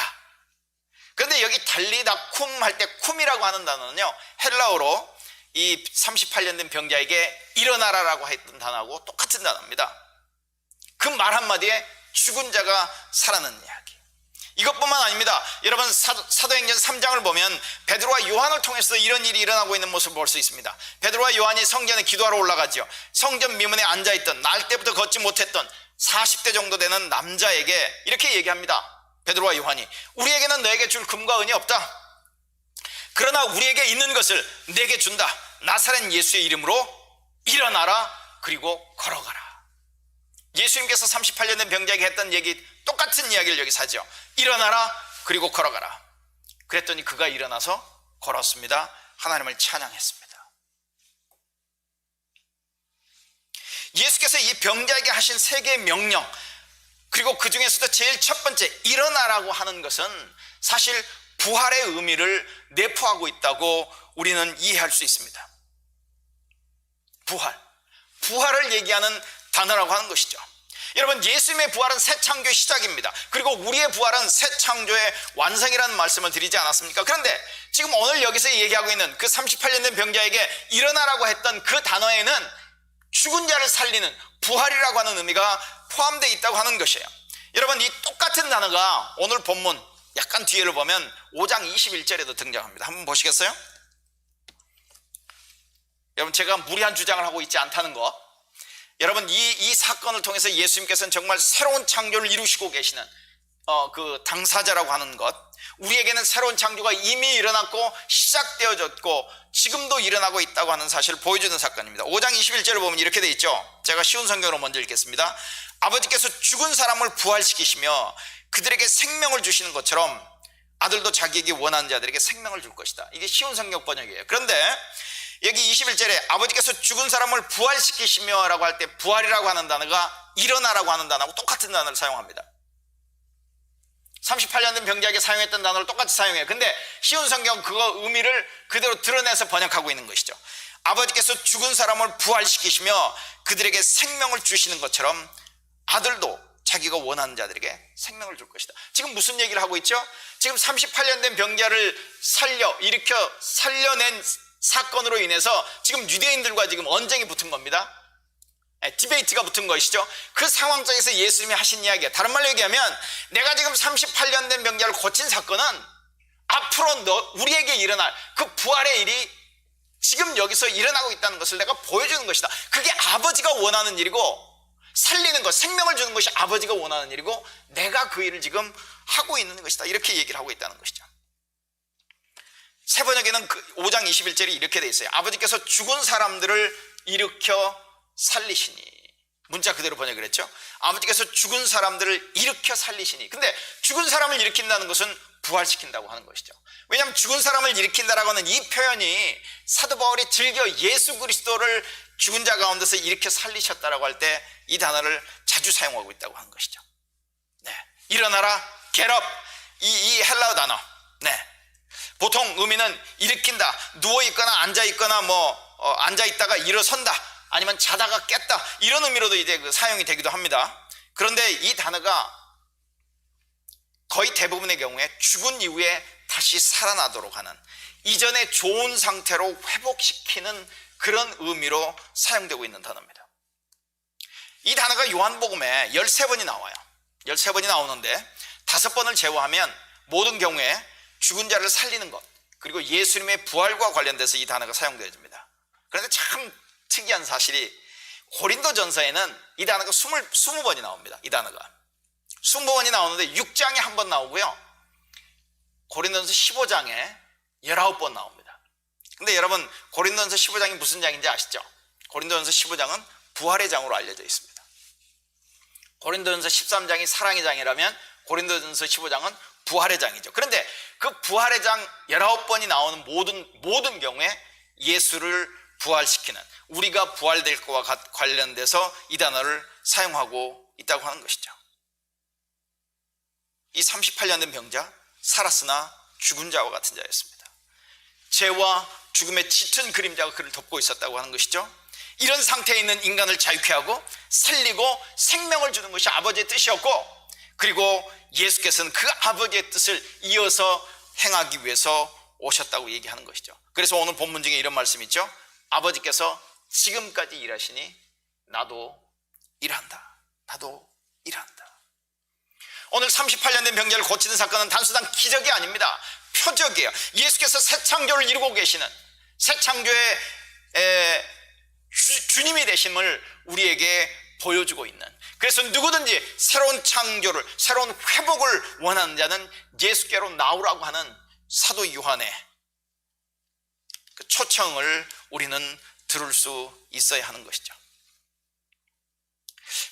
A: 그런데 여기 달리다 쿰 할 때 쿰이라고 하는 단어는요, 헬라어로 이 38년 된 병자에게 일어나라라고 했던 단어하고 똑같은 단어입니다. 그 말 한마디에 죽은 자가 살아나는 이야기. 이것뿐만 아닙니다. 여러분 사도행전 3장을 보면 베드로와 요한을 통해서 이런 일이 일어나고 있는 모습을 볼 수 있습니다. 베드로와 요한이 성전에 기도하러 올라가죠. 성전 미문에 앉아있던, 날 때부터 걷지 못했던 40대 정도 되는 남자에게 이렇게 얘기합니다. 베드로와 요한이, 우리에게는 너에게 줄 금과 은이 없다. 그러나 우리에게 있는 것을 내게 준다. 나사렛 예수의 이름으로 일어나라, 그리고 걸어가라. 예수님께서 38년 된 병자에게 했던 얘기, 똑같은 이야기를 여기서 하죠. 일어나라, 그리고 걸어가라. 그랬더니 그가 일어나서 걸었습니다. 하나님을 찬양했습니다. 예수께서 이 병자에게 하신 세 개의 명령, 그리고 그 중에서도 제일 첫 번째 일어나라고 하는 것은 사실 부활의 의미를 내포하고 있다고 우리는 이해할 수 있습니다. 부활을 얘기하는 단어라고 하는 것이죠. 여러분 예수님의 부활은 새 창조의 시작입니다. 그리고 우리의 부활은 새 창조의 완성이라는 말씀을 드리지 않았습니까? 그런데 지금 오늘 여기서 얘기하고 있는 그 38년 된 병자에게 일어나라고 했던 그 단어에는 죽은 자를 살리는 부활이라고 하는 의미가 포함되어 있다고 하는 것이에요. 여러분 이 똑같은 단어가 오늘 본문 약간 뒤에를 보면 5장 21절에도 등장합니다. 한번 보시겠어요? 여러분 제가 무리한 주장을 하고 있지 않다는 것, 여러분 이 사건을 통해서 예수님께서는 정말 새로운 창조를 이루시고 계시는 그 당사자라고 하는 것, 우리에게는 새로운 창조가 이미 일어났고 시작되어졌고 지금도 일어나고 있다고 하는 사실을 보여주는 사건입니다. 5장 21절을 보면 이렇게 돼 있죠. 제가 쉬운 성경으로 먼저 읽겠습니다. 아버지께서 죽은 사람을 부활시키시며 그들에게 생명을 주시는 것처럼 아들도 자기에게 원하는 자들에게 생명을 줄 것이다. 이게 쉬운 성경 번역이에요. 그런데 여기 21절에 아버지께서 죽은 사람을 부활시키시며 라고 할 때 부활이라고 하는 단어가 일어나라고 하는 단어하고 똑같은 단어를 사용합니다. 38년 된 병자에게 사용했던 단어를 똑같이 사용해요. 근데 쉬운 성경 그거 의미를 그대로 드러내서 번역하고 있는 것이죠. 아버지께서 죽은 사람을 부활시키시며 그들에게 생명을 주시는 것처럼 아들도 자기가 원하는 자들에게 생명을 줄 것이다. 지금 무슨 얘기를 하고 있죠? 지금 38년 된 병자를 일으켜 살려낸 사건으로 인해서 지금 유대인들과 지금 언쟁이 붙은 겁니다. 디베이트가 붙은 것이죠. 그 상황 속에서 예수님이 하신 이야기예요. 다른 말로 얘기하면 내가 지금 38년 된 병자를 고친 사건은 앞으로 우리에게 일어날 그 부활의 일이 지금 여기서 일어나고 있다는 것을 내가 보여주는 것이다. 그게 아버지가 원하는 일이고 살리는 것, 생명을 주는 것이 아버지가 원하는 일이고 내가 그 일을 지금 하고 있는 것이다. 이렇게 얘기를 하고 있다는 것이죠. 세 번역에는 5장 21절이 이렇게 돼 있어요. 아버지께서 죽은 사람들을 일으켜 살리시니. 문자 그대로 번역을 했죠. 아버지께서 죽은 사람들을 일으켜 살리시니. 근데 죽은 사람을 일으킨다는 것은 부활시킨다고 하는 것이죠. 왜냐하면 죽은 사람을 일으킨다라고 하는 이 표현이 사도 바울이 즐겨 예수 그리스도를 죽은 자 가운데서 일으켜 살리셨다라고 할 때 이 단어를 자주 사용하고 있다고 하는 것이죠. 네. 일어나라, get up. 이 헬라어 단어. 네. 보통 의미는 일으킨다, 누워있거나 앉아있거나 앉아있다가 일어선다, 아니면 자다가 깼다, 이런 의미로도 이제 사용이 되기도 합니다. 그런데 이 단어가 거의 대부분의 경우에 죽은 이후에 다시 살아나도록 하는, 이전에 좋은 상태로 회복시키는 그런 의미로 사용되고 있는 단어입니다. 이 단어가 요한복음에 13번이 나와요. 13번이 나오는데 5번을 제외하면 모든 경우에 죽은 자를 살리는 것, 그리고 예수님의 부활과 관련돼서 이 단어가 사용되어집니다. 그런데 참 특이한 사실이 고린도전서에는 이 단어가 20번이 나옵니다. 이 단어가 20번이 나오는데 6장에 한 번 나오고요, 고린도전서 15장에 19번 나옵니다. 근데 여러분, 고린도전서 15장이 무슨 장인지 아시죠? 고린도전서 15장은 부활의 장으로 알려져 있습니다. 고린도전서 13장이 사랑의 장이라면 고린도전서 15장은 부활의 장이죠. 그런데 그 부활의 장 19번이 나오는 모든 경우에 예수를 부활시키는, 우리가 부활될 것과 관련돼서 이 단어를 사용하고 있다고 하는 것이죠. 이 38년 된 병자, 살았으나 죽은 자와 같은 자였습니다. 죄와 죽음의 짙은 그림자가 그를 덮고 있었다고 하는 것이죠. 이런 상태에 있는 인간을 자유케 하고 살리고 생명을 주는 것이 아버지의 뜻이었고, 그리고 예수께서는 그 아버지의 뜻을 이어서 행하기 위해서 오셨다고 얘기하는 것이죠. 그래서 오늘 본문 중에 이런 말씀이 있죠. 아버지께서 지금까지 일하시니 나도 일한다. 나도 일한다. 오늘 38년 된 병자를 고치는 사건은 단순한 기적이 아닙니다. 표적이에요. 예수께서 새 창조를 이루고 계시는, 새 창조의 주님이 되심을 우리에게 보여주고 있는, 그래서 누구든지 새로운 창조를, 새로운 회복을 원하는 자는 예수께로 나오라고 하는 사도 요한의 그 초청을 우리는 들을 수 있어야 하는 것이죠.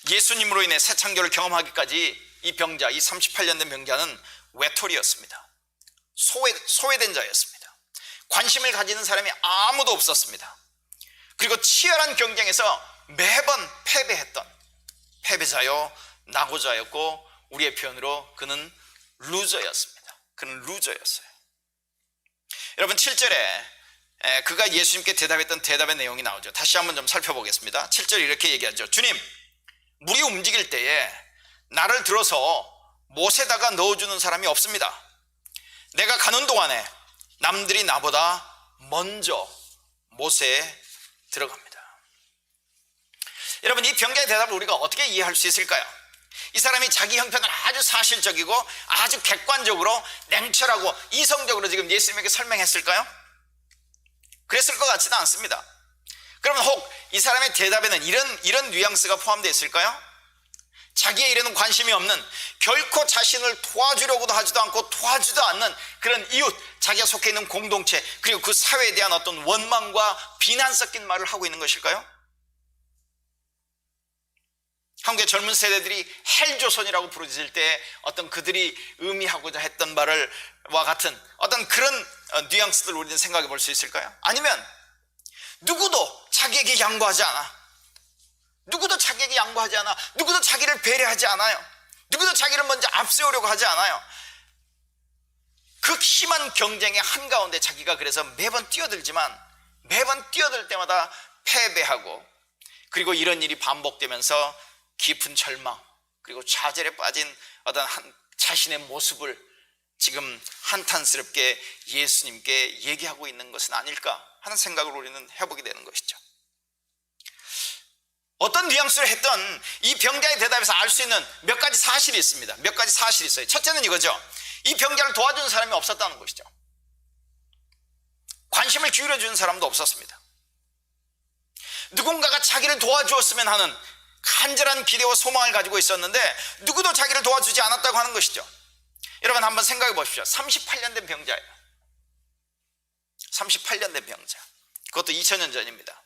A: 예수님으로 인해 새 창조를 경험하기까지 이 병자, 이 38년 된 병자는 외톨이였습니다. 소외된 자였습니다. 관심을 가지는 사람이 아무도 없었습니다. 그리고 치열한 경쟁에서 매번 패배했던 패배자요, 낙오자였고, 우리의 표현으로 그는 루저였습니다. 그는 루저였어요. 여러분, 7절에 그가 예수님께 대답했던 대답의 내용이 나오죠. 다시 한번 좀 살펴보겠습니다. 7절 이렇게 얘기하죠. 주님, 물이 움직일 때에 나를 들어서 못에다가 넣어주는 사람이 없습니다. 내가 가는 동안에 남들이 나보다 먼저 못에 들어갑니다. 여러분, 이 병자의 대답을 우리가 어떻게 이해할 수 있을까요? 이 사람이 자기 형편을 아주 사실적이고 아주 객관적으로 냉철하고 이성적으로 지금 예수님에게 설명했을까요? 그랬을 것 같지는 않습니다. 그러면 혹 이 사람의 대답에는 이런 뉘앙스가 포함되어 있을까요? 자기의 일에는 관심이 없는, 결코 자신을 도와주려고도 하지도 않고 도와주지도 않는 그런 이웃, 자기가 속해 있는 공동체, 그리고 그 사회에 대한 어떤 원망과 비난 섞인 말을 하고 있는 것일까요? 한국의 젊은 세대들이 헬조선이라고 부르짖을 때 어떤 그들이 의미하고자 했던 말과 같은 어떤 그런 뉘앙스들을 우리는 생각해 볼 수 있을까요? 아니면 누구도 자기에게 양보하지 않아. 누구도 자기에게 양보하지 않아. 누구도 자기를 배려하지 않아요. 누구도 자기를 먼저 앞세우려고 하지 않아요. 그 심한 경쟁의 한가운데 자기가 그래서 매번 뛰어들지만 매번 뛰어들 때마다 패배하고, 그리고 이런 일이 반복되면서 깊은 절망 그리고 좌절에 빠진 어떤 자신의 모습을 지금 한탄스럽게 예수님께 얘기하고 있는 것은 아닐까 하는 생각을 우리는 해보게 되는 것이죠. 어떤 뉘앙스를 했던 이 병자의 대답에서 알 수 있는 몇 가지 사실이 있습니다. 몇 가지 사실이 있어요. 첫째는 이거죠. 이 병자를 도와주는 사람이 없었다는 것이죠. 관심을 기울여주는 사람도 없었습니다. 누군가가 자기를 도와주었으면 하는 간절한 기대와 소망을 가지고 있었는데 누구도 자기를 도와주지 않았다고 하는 것이죠. 여러분 한번 생각해 보십시오. 38년 된 병자예요. 38년 된 병자. 그것도 2000년 전입니다.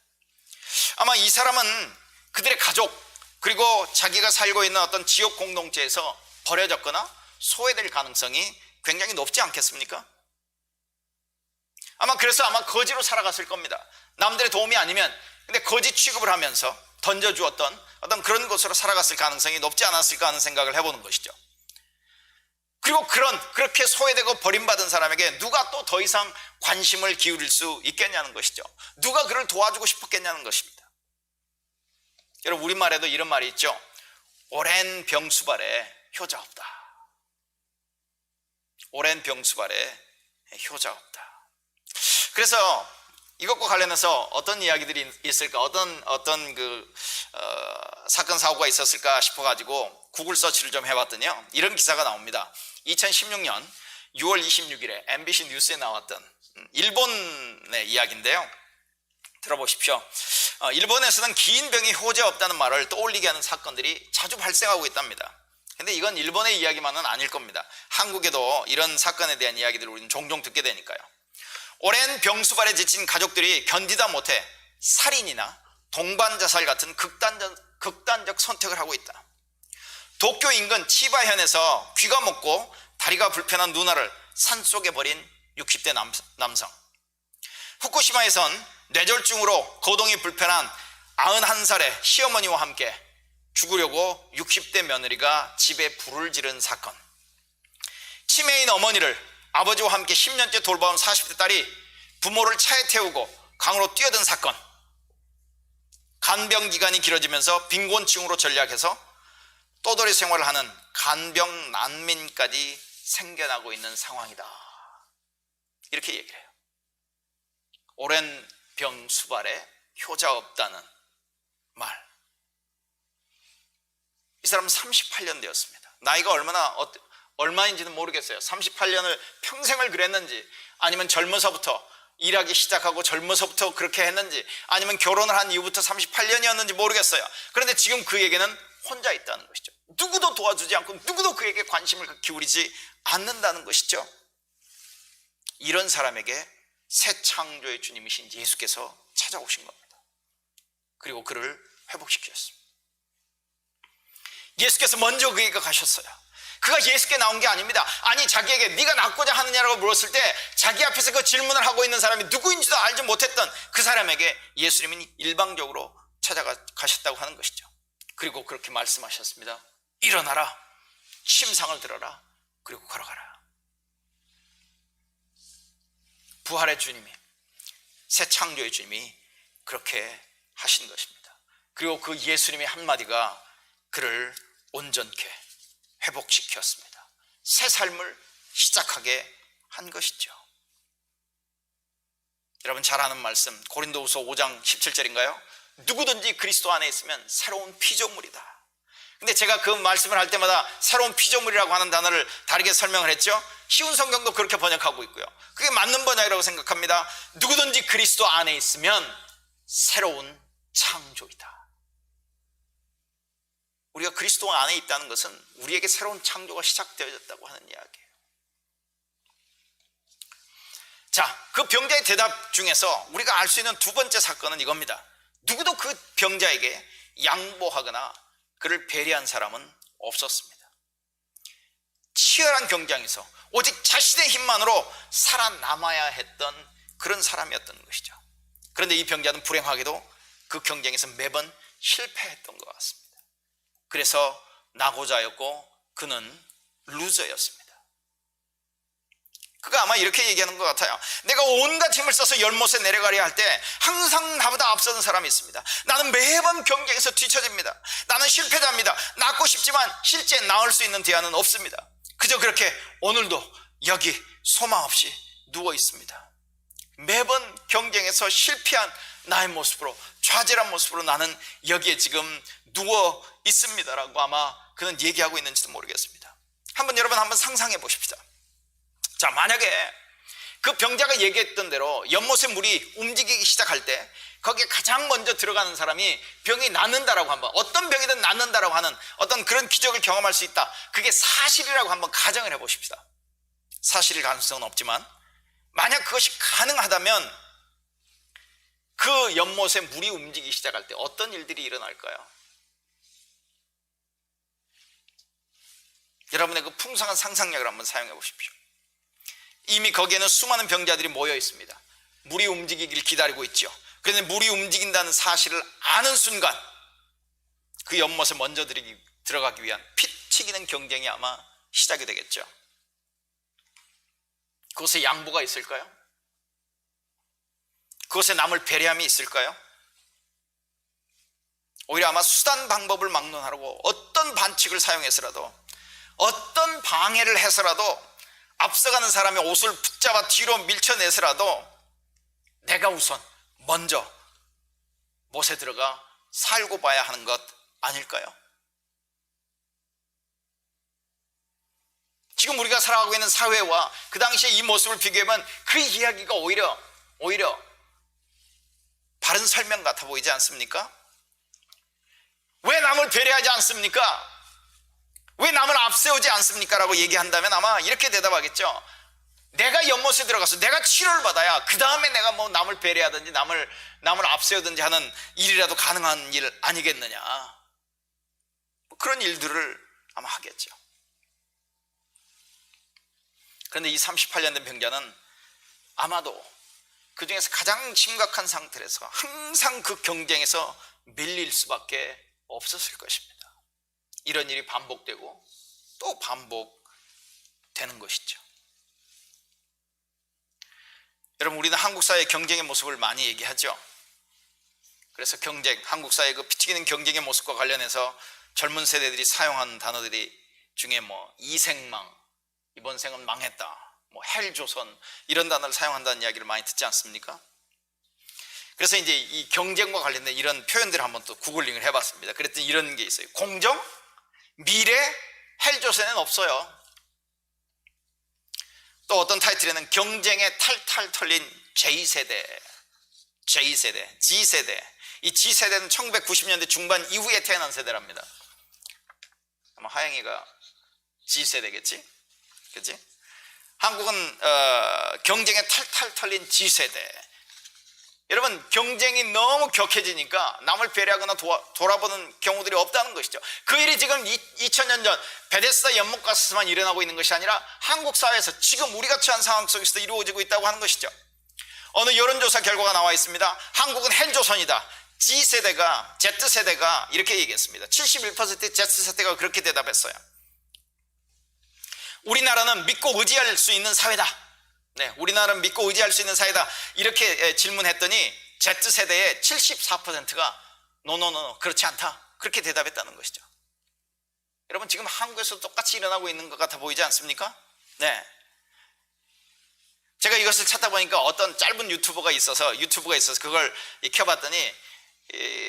A: 아마 이 사람은 그들의 가족 그리고 자기가 살고 있는 어떤 지역 공동체에서 버려졌거나 소외될 가능성이 굉장히 높지 않겠습니까? 그래서 거지로 살아갔을 겁니다. 남들의 도움이 아니면 근데 거지 취급을 하면서 던져주었던 어떤 그런 곳으로 살아갔을 가능성이 높지 않았을까 하는 생각을 해보는 것이죠. 그리고 그렇게 소외되고 버림받은 사람에게 누가 또 더 이상 관심을 기울일 수 있겠냐는 것이죠. 누가 그를 도와주고 싶었겠냐는 것입니다. 여러분 우리말에도 이런 말이 있죠. 오랜 병수발에 효자 없다. 오랜 병수발에 효자 없다. 그래서 이것과 관련해서 어떤 이야기들이 있을까, 어떤 사건 사고가 있었을까 싶어가지고 구글 서치를 좀 해봤더니요, 이런 기사가 나옵니다. 2016년 6월 26일에 MBC 뉴스에 나왔던 일본의 이야기인데요. 들어보십시오. 일본에서는 긴 병이 효자 없다는 말을 떠올리게 하는 사건들이 자주 발생하고 있답니다. 근데 이건 일본의 이야기만은 아닐 겁니다. 한국에도 이런 사건에 대한 이야기들을 우리는 종종 듣게 되니까요. 오랜 병수발에 지친 가족들이 견디다 못해 살인이나 동반자살 같은 극단적 선택을 하고 있다. 도쿄 인근 치바현에서 귀가 먹고 다리가 불편한 누나를 산속에 버린 60대 남성. 후쿠시마에선 뇌졸중으로 거동이 불편한 91살의 시어머니와 함께 죽으려고 60대 며느리가 집에 불을 지른 사건. 치매인 어머니를 아버지와 함께 10년째 돌봐온 40대 딸이 부모를 차에 태우고 강으로 뛰어든 사건. 간병 기간이 길어지면서 빈곤층으로 전락해서 떠돌이 생활을 하는 간병 난민까지 생겨나고 있는 상황이다. 이렇게 얘기를 해요. 오랜 병 수발에 효자 없다는 말. 이 사람은 38년 되었습니다. 나이가 얼마인지는 모르겠어요. 38년을 평생을 그랬는지, 아니면 젊어서부터 일하기 시작하고 젊어서부터 그렇게 했는지, 아니면 결혼을 한 이후부터 38년이었는지 모르겠어요. 그런데 지금 그에게는 혼자 있다는 것이죠. 누구도 도와주지 않고 누구도 그에게 관심을 기울이지 않는다는 것이죠. 이런 사람에게 새 창조의 주님이신 예수께서 찾아오신 겁니다. 그리고 그를 회복시키셨습니다. 예수께서 먼저 그에게 가셨어요. 그가 예수께 나온 게 아닙니다. 아니, 자기에게 네가 낫고자 하느냐라고 물었을 때 자기 앞에서 그 질문을 하고 있는 사람이 누구인지도 알지 못했던 그 사람에게 예수님이 일방적으로 찾아가셨다고 하는 것이죠. 그리고 그렇게 말씀하셨습니다. 일어나라, 침상을 들어라, 그리고 걸어가라. 부활의 주님이, 새 창조의 주님이 그렇게 하신 것입니다. 그리고 그 예수님의 한마디가 그를 온전케 회복시켰습니다. 새 삶을 시작하게 한 것이죠. 여러분 잘 아는 말씀, 고린도후서 5장 17절인가요? 누구든지 그리스도 안에 있으면 새로운 피조물이다. 근데 제가 그 말씀을 할 때마다 새로운 피조물이라고 하는 단어를 다르게 설명을 했죠. 쉬운 성경도 그렇게 번역하고 있고요. 그게 맞는 번역이라고 생각합니다. 누구든지 그리스도 안에 있으면 새로운 창조이다. 우리가 그리스도 안에 있다는 것은 우리에게 새로운 창조가 시작되어졌다고 하는 이야기예요. 자, 그 병자의 대답 중에서 우리가 알 수 있는 두 번째 사건은 이겁니다. 누구도 그 병자에게 양보하거나 그를 배려한 사람은 없었습니다. 치열한 경쟁에서 오직 자신의 힘만으로 살아남아야 했던 그런 사람이었던 것이죠. 그런데 이 병자는 불행하게도 그 경쟁에서 매번 실패했던 것 같습니다. 그래서 낙오자였고 그는 루저였습니다. 그가 아마 이렇게 얘기하는 것 같아요. 내가 온갖 힘을 써서 연못에 내려가려 할 때 항상 나보다 앞서는 사람이 있습니다. 나는 매번 경쟁에서 뒤처집니다. 나는 실패자입니다. 낫고 싶지만 실제 나을 수 있는 대안은 없습니다. 그저 그렇게 오늘도 여기 소망 없이 누워 있습니다. 매번 경쟁에서 실패한 나의 모습으로, 좌절한 모습으로 나는 여기에 지금 누워 있습니다라고 아마 그는 얘기하고 있는지도 모르겠습니다. 여러분 한번 상상해 보십시다. 자, 만약에 그 병자가 얘기했던 대로 연못의 물이 움직이기 시작할 때 거기에 가장 먼저 들어가는 사람이 병이 낫는다라고 한번, 어떤 병이든 낫는다라고 하는 어떤 그런 기적을 경험할 수 있다, 그게 사실이라고 한번 가정을 해 보십시다. 사실일 가능성은 없지만 만약 그것이 가능하다면 그 연못에 물이 움직이기 시작할 때 어떤 일들이 일어날까요? 여러분의 그 풍성한 상상력을 한번 사용해 보십시오. 이미 거기에는 수많은 병자들이 모여 있습니다. 물이 움직이길 기다리고 있죠. 그런데 물이 움직인다는 사실을 아는 순간 그 연못에 먼저 들어가기 위한 피 튀기는 경쟁이 아마 시작이 되겠죠. 그곳에 양보가 있을까요? 그곳에 남을 배려함이 있을까요? 오히려 아마 수단 방법을 막론하고 어떤 반칙을 사용해서라도, 어떤 방해를 해서라도, 앞서가는 사람의 옷을 붙잡아 뒤로 밀쳐내서라도 내가 우선 먼저 못에 들어가 살고 봐야 하는 것 아닐까요? 지금 우리가 살아가고 있는 사회와 그 당시에 이 모습을 비교하면 그 이야기가 오히려 바른 설명 같아 보이지 않습니까? 왜 남을 배려하지 않습니까? 왜 남을 앞세우지 않습니까? 라고 얘기한다면 아마 이렇게 대답하겠죠. 내가 연못에 들어가서 내가 치료를 받아야 그 다음에 내가 뭐 남을 배려하든지 남을 앞세우든지 하는 일이라도 가능한 일 아니겠느냐, 뭐 그런 일들을 아마 하겠죠. 그런데 이 38년 된 병자는 아마도 그 중에서 가장 심각한 상태에서 항상 그 경쟁에서 밀릴 수밖에 없었을 것입니다. 이런 일이 반복되고 또 반복되는 것이죠. 여러분, 우리는 한국 사회의 경쟁의 모습을 많이 얘기하죠. 그래서 경쟁, 한국 사회의 그 피튀기는 경쟁의 모습과 관련해서 젊은 세대들이 사용하는 단어들이 중에 뭐 이생망, 이번 생은 망했다, 뭐 헬조선, 이런 단어를 사용한다는 이야기를 많이 듣지 않습니까? 그래서 이제 이 경쟁과 관련된 이런 표현들을 한번 또 구글링을 해봤습니다. 그랬더니 이런 게 있어요. 공정, 미래, 헬조선에는 없어요. 또 어떤 타이틀에는 경쟁에 탈탈 털린 J세대, G세대. 이 G세대는 1990년대 중반 이후에 태어난 세대랍니다. 아마 하영이가 G세대겠지? 그치? 한국은 경쟁에 탈탈 털린 G세대. 여러분, 경쟁이 너무 격해지니까 남을 배려하거나 돌아보는 경우들이 없다는 것이죠. 그 일이 지금 2000년 전 베데스다 연못 가서만 일어나고 있는 것이 아니라 한국 사회에서 지금 우리가 처한 상황 속에서도 이루어지고 있다고 하는 것이죠. 어느 여론조사 결과가 나와 있습니다. 한국은 헬조선이다. G세대가, Z세대가 이렇게 얘기했습니다. 71%의 Z세대가 그렇게 대답했어요. 우리나라는 믿고 의지할 수 있는 사회다. 네, 우리나라는 믿고 의지할 수 있는 사회다. 이렇게 질문했더니 Z세대의 74%가 노노노, 그렇지 않다. 그렇게 대답했다는 것이죠. 여러분, 지금 한국에서 똑같이 일어나고 있는 것 같아 보이지 않습니까? 네. 제가 이것을 찾다 보니까 어떤 짧은 유튜브가 있어서 그걸 켜봤더니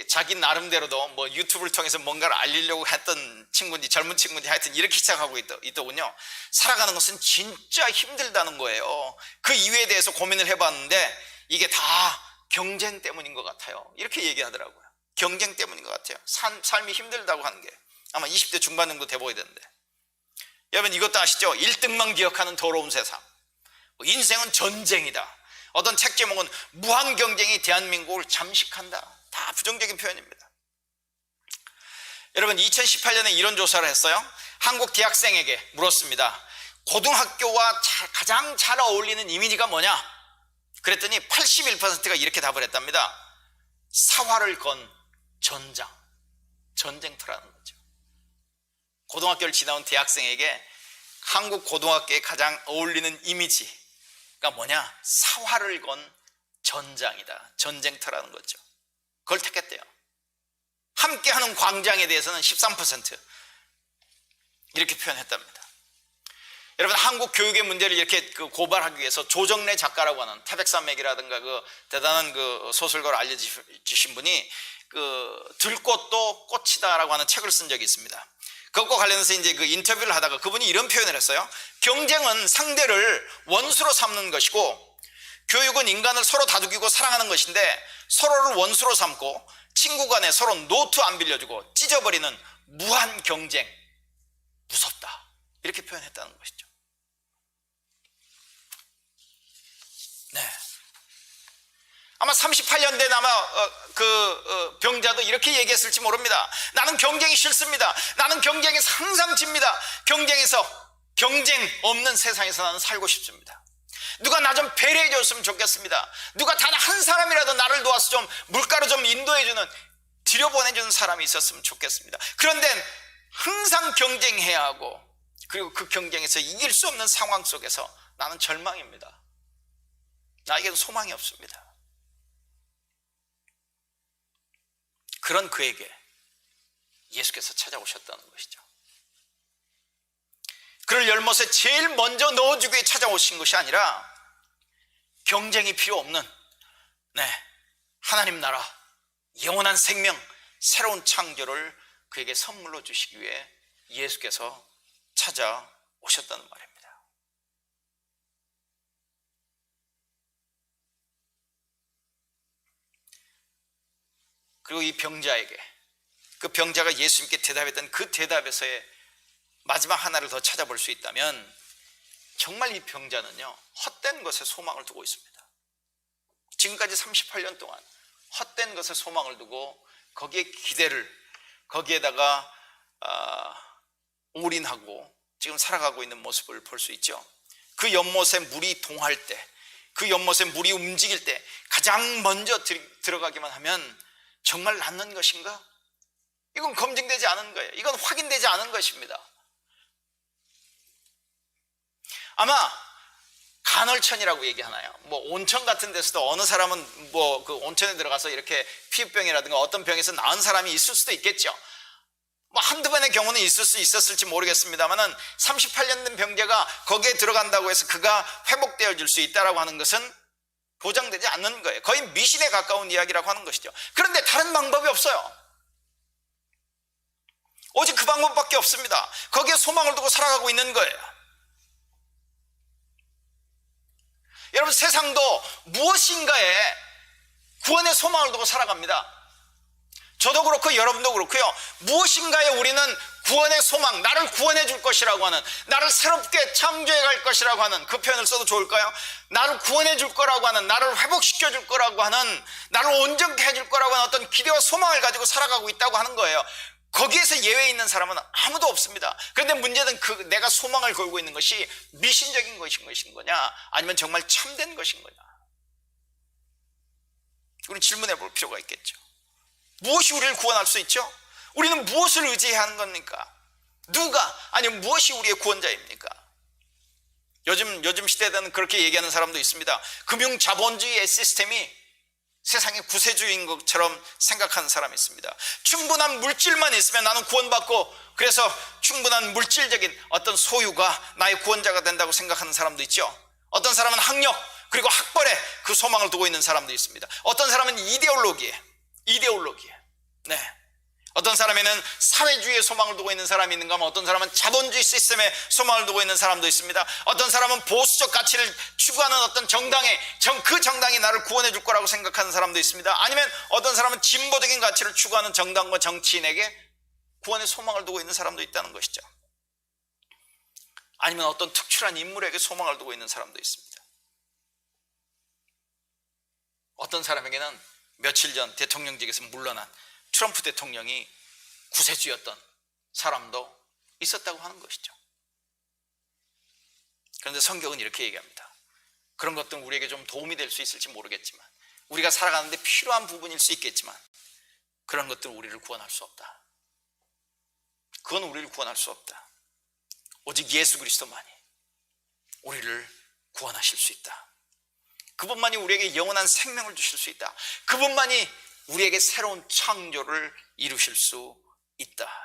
A: 자기 나름대로도 뭐 유튜브를 통해서 뭔가를 알리려고 했던 친구인지 젊은 친구인지 하여튼 이렇게 시작하고 있더군요. 살아가는 것은 진짜 힘들다는 거예요. 그 이유에 대해서 고민을 해봤는데 이게 다 경쟁 때문인 것 같아요. 이렇게 얘기하더라고요. 경쟁 때문인 것 같아요. 삶이 힘들다고 하는 게 아마 20대 중반 정도 돼 보여야 되는데, 여러분 이것도 아시죠? 1등만 기억하는 더러운 세상. 인생은 전쟁이다. 어떤 책 제목은 무한 경쟁이 대한민국을 잠식한다. 다 부정적인 표현입니다. 여러분, 2018년에 이런 조사를 했어요. 한국 대학생에게 물었습니다. 고등학교와 가장 잘 어울리는 이미지가 뭐냐? 그랬더니 81%가 이렇게 답을 했답니다. 사활을 건 전쟁터라는 거죠. 고등학교를 지나온 대학생에게 한국 고등학교에 가장 어울리는 이미지가 뭐냐? 사활을 건 전장이다. 전쟁터라는 거죠. 그걸 택했대요. 함께하는 광장에 대해서는 13% 이렇게 표현했답니다. 여러분, 한국 교육의 문제를 이렇게 고발하기 위해서 조정래 작가라고 하는 태백산맥이라든가 그 대단한 그 소설가로 알려주신 분이 그 들꽃도 꽃이다라고 하는 책을 쓴 적이 있습니다. 그것과 관련해서 이제 그 인터뷰를 하다가 그분이 이런 표현을 했어요. 경쟁은 상대를 원수로 삼는 것이고, 교육은 인간을 서로 다독이고 사랑하는 것인데, 서로를 원수로 삼고 친구 간에 서로 노트 안 빌려주고 찢어버리는 무한 경쟁, 무섭다, 이렇게 표현했다는 것이죠. 네. 아마 38년 된 병자도 이렇게 얘기했을지 모릅니다. 나는 경쟁이 싫습니다. 나는 경쟁에서 항상 집니다. 경쟁 없는 세상에서 나는 살고 싶습니다. 누가 나 좀 배려해 줬으면 좋겠습니다. 누가 단 한 사람이라도 나를 도와서 좀 물가로 좀 인도해주는, 들여보내주는 사람이 있었으면 좋겠습니다. 그런데 항상 경쟁해야 하고, 그리고 그 경쟁에서 이길 수 없는 상황 속에서 나는 절망입니다. 나에게도 소망이 없습니다. 그런 그에게 예수께서 찾아오셨다는 것이죠. 그를 열못에 제일 먼저 넣어주기 위해 찾아오신 것이 아니라, 경쟁이 필요 없는 하나님 나라, 영원한 생명, 새로운 창조를 그에게 선물로 주시기 위해 예수께서 찾아오셨다는 말입니다. 그리고 이 병자에게, 그 병자가 예수님께 대답했던 그 대답에서의 마지막 하나를 더 찾아볼 수 있다면, 정말 이 병자는요, 헛된 것에 소망을 두고 있습니다. 지금까지 38년 동안 헛된 것에 소망을 두고 거기에 기대를, 거기에다가 올인하고 지금 살아가고 있는 모습을 볼 수 있죠. 그 연못에 물이 동할 때, 그 연못에 물이 움직일 때 가장 먼저 들어가기만 하면 정말 낫는 것인가? 이건 검증되지 않은 거예요. 이건 확인되지 않은 것입니다. 아마 간헐천이라고 얘기하나요? 뭐 온천 같은 데서도 어느 사람은 뭐 그 온천에 들어가서 이렇게 피부병이라든가 어떤 병에서 나은 사람이 있을 수도 있겠죠. 뭐 한두 번의 경우는 있을 수 있었을지 모르겠습니다만은 38년 된 병자가 거기에 들어간다고 해서 그가 회복되어질 수 있다라고 하는 것은 보장되지 않는 거예요. 거의 미신에 가까운 이야기라고 하는 것이죠. 그런데 다른 방법이 없어요. 오직 그 방법밖에 없습니다. 거기에 소망을 두고 살아가고 있는 거예요. 여러분, 세상도 무엇인가에 구원의 소망을 두고 살아갑니다. 저도 그렇고 여러분도 그렇고요. 무엇인가에 우리는 구원의 소망, 나를 구원해 줄 것이라고 하는, 나를 새롭게 창조해 갈 것이라고 하는, 그 표현을 써도 좋을까요? 나를 구원해 줄 거라고 하는, 나를 회복시켜 줄 거라고 하는, 나를 온전케 해줄 거라고 하는 어떤 기대와 소망을 가지고 살아가고 있다고 하는 거예요. 거기에서 예외 있는 사람은 아무도 없습니다. 그런데 문제는 내가 소망을 걸고 있는 것이 미신적인 것인 거냐, 아니면 정말 참된 것인 거냐. 우리 질문해 볼 필요가 있겠죠. 무엇이 우리를 구원할 수 있죠? 우리는 무엇을 의지해야 하는 겁니까? 누가, 아니면 무엇이 우리의 구원자입니까? 요즘 시대에는 그렇게 얘기하는 사람도 있습니다. 금융 자본주의의 시스템이 세상의 구세주의인 것처럼 생각하는 사람이 있습니다. 충분한 물질만 있으면 나는 구원받고, 그래서 충분한 물질적인 어떤 소유가 나의 구원자가 된다고 생각하는 사람도 있죠. 어떤 사람은 학력, 그리고 학벌에 그 소망을 두고 있는 사람도 있습니다. 어떤 사람은 이데올로기에. 네. 어떤 사람에는 사회주의에 소망을 두고 있는 사람이 있는가 하면, 어떤 사람은 자본주의 시스템에 소망을 두고 있는 사람도 있습니다. 어떤 사람은 보수적 가치를 추구하는 어떤 그 정당이 나를 구원해 줄 거라고 생각하는 사람도 있습니다. 아니면 어떤 사람은 진보적인 가치를 추구하는 정당과 정치인에게 구원의 소망을 두고 있는 사람도 있다는 것이죠. 아니면 어떤 특출한 인물에게 소망을 두고 있는 사람도 있습니다. 어떤 사람에게는 며칠 전 대통령직에서 물러난 트럼프 대통령이 구세주였던 사람도 있었다고 하는 것이죠. 그런데 성경은 이렇게 얘기합니다. 그런 것들은 우리에게 좀 도움이 될 수 있을지 모르겠지만, 우리가 살아가는데 필요한 부분일 수 있겠지만, 그런 것들은 우리를 구원할 수 없다. 그건 우리를 구원할 수 없다. 오직 예수 그리스도만이 우리를 구원하실 수 있다. 그분만이 우리에게 영원한 생명을 주실 수 있다. 그분만이 우리에게 새로운 창조를 이루실 수 있다.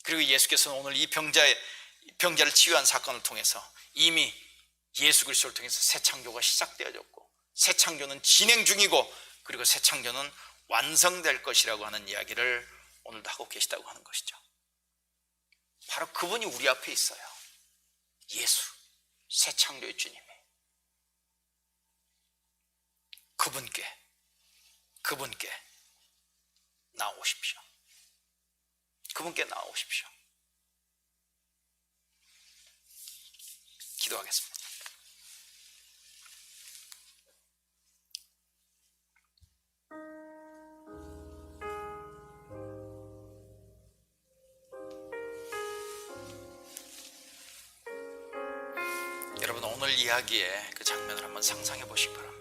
A: 그리고 예수께서는 오늘 이 병자를 치유한 사건을 통해서 이미 예수 그리스도를 통해서 새 창조가 시작되어졌고, 새 창조는 진행 중이고, 그리고 새 창조는 완성될 것이라고 하는 이야기를 오늘도 하고 계시다고 하는 것이죠. 바로 그분이 우리 앞에 있어요. 예수, 새 창조의 주님이. 그분께 나오십시오. 그분께 나오십시오. 기도하겠습니다. 여러분, 오늘 이야기의 그 장면을 한번 상상해 보시기 바랍니다.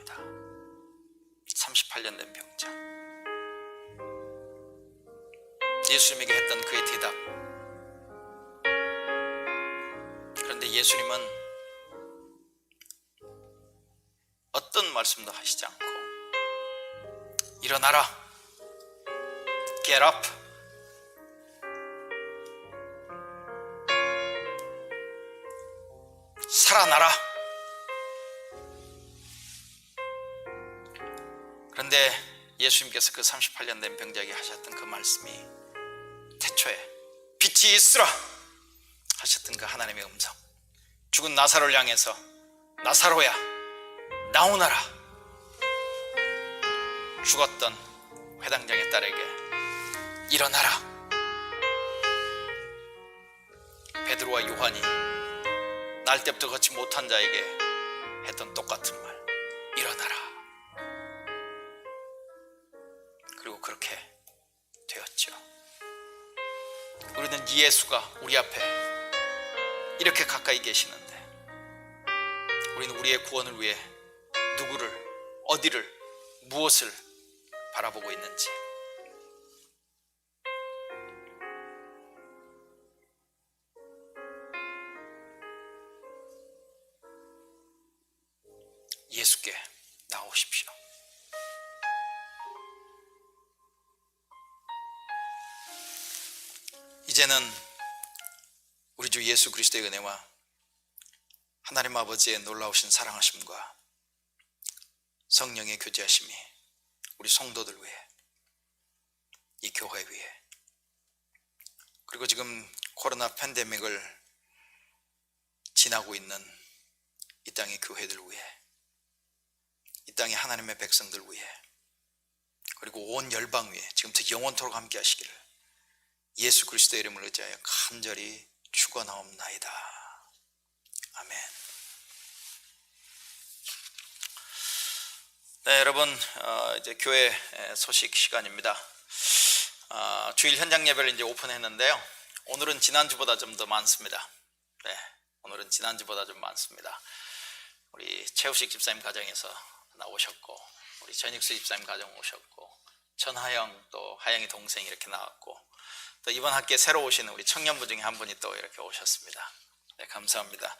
A: 38년 된 병자, 예수님에게 했던 그의 대답. 그런데 예수님은 어떤 말씀도 하시지 않고 일어나라, get up, 살아나라. 그런데 예수님께서 그 38년 된 병자에게 하셨던 그 말씀이 태초에 빛이 있으라 하셨던 그 하나님의 음성, 죽은 나사로를 향해서 나사로야 나오너라. 죽었던 회당장의 딸에게 일어나라. 베드로와 요한이 날 때부터 걷지 못한 자에게 했던 똑같은 말, 일어나라. 그리고 그렇게 되었죠. 우리는 예수가 우리 앞에 이렇게 가까이 계시는데, 우리는 우리의 구원을 위해 누구를, 어디를, 무엇을 바라보고 있는지. 예수께 나오십시오. 이제는 우리 주 예수 그리스도의 은혜와 하나님 아버지의 놀라우신 사랑하심과 성령의 교제하심이 우리 성도들 위해, 이 교회 위해, 그리고 지금 코로나 팬데믹을 지나고 있는 이 땅의 교회들 위해, 이 땅의 하나님의 백성들 위해, 그리고 온 열방 위해 지금부터 영원토록 함께 하시기를 예수 그리스도의 이름을 의지하여 간절히 축원하옵나이다. 아멘. 네, 여러분, 이제 교회 소식 시간입니다. 주일 현장 예배를 이제 오픈했는데요. 오늘은 지난주보다 좀 더 많습니다. 네, 오늘은 지난주보다 좀 많습니다. 우리 최우식 집사님 가정에서 나오셨고, 우리 전익수 집사님 가정 오셨고, 전하영, 또 하영이 동생 이렇게 나왔고, 또 이번 학기에 새로 오신 우리 청년부 중에 한 분이 또 이렇게 오셨습니다. 네, 감사합니다.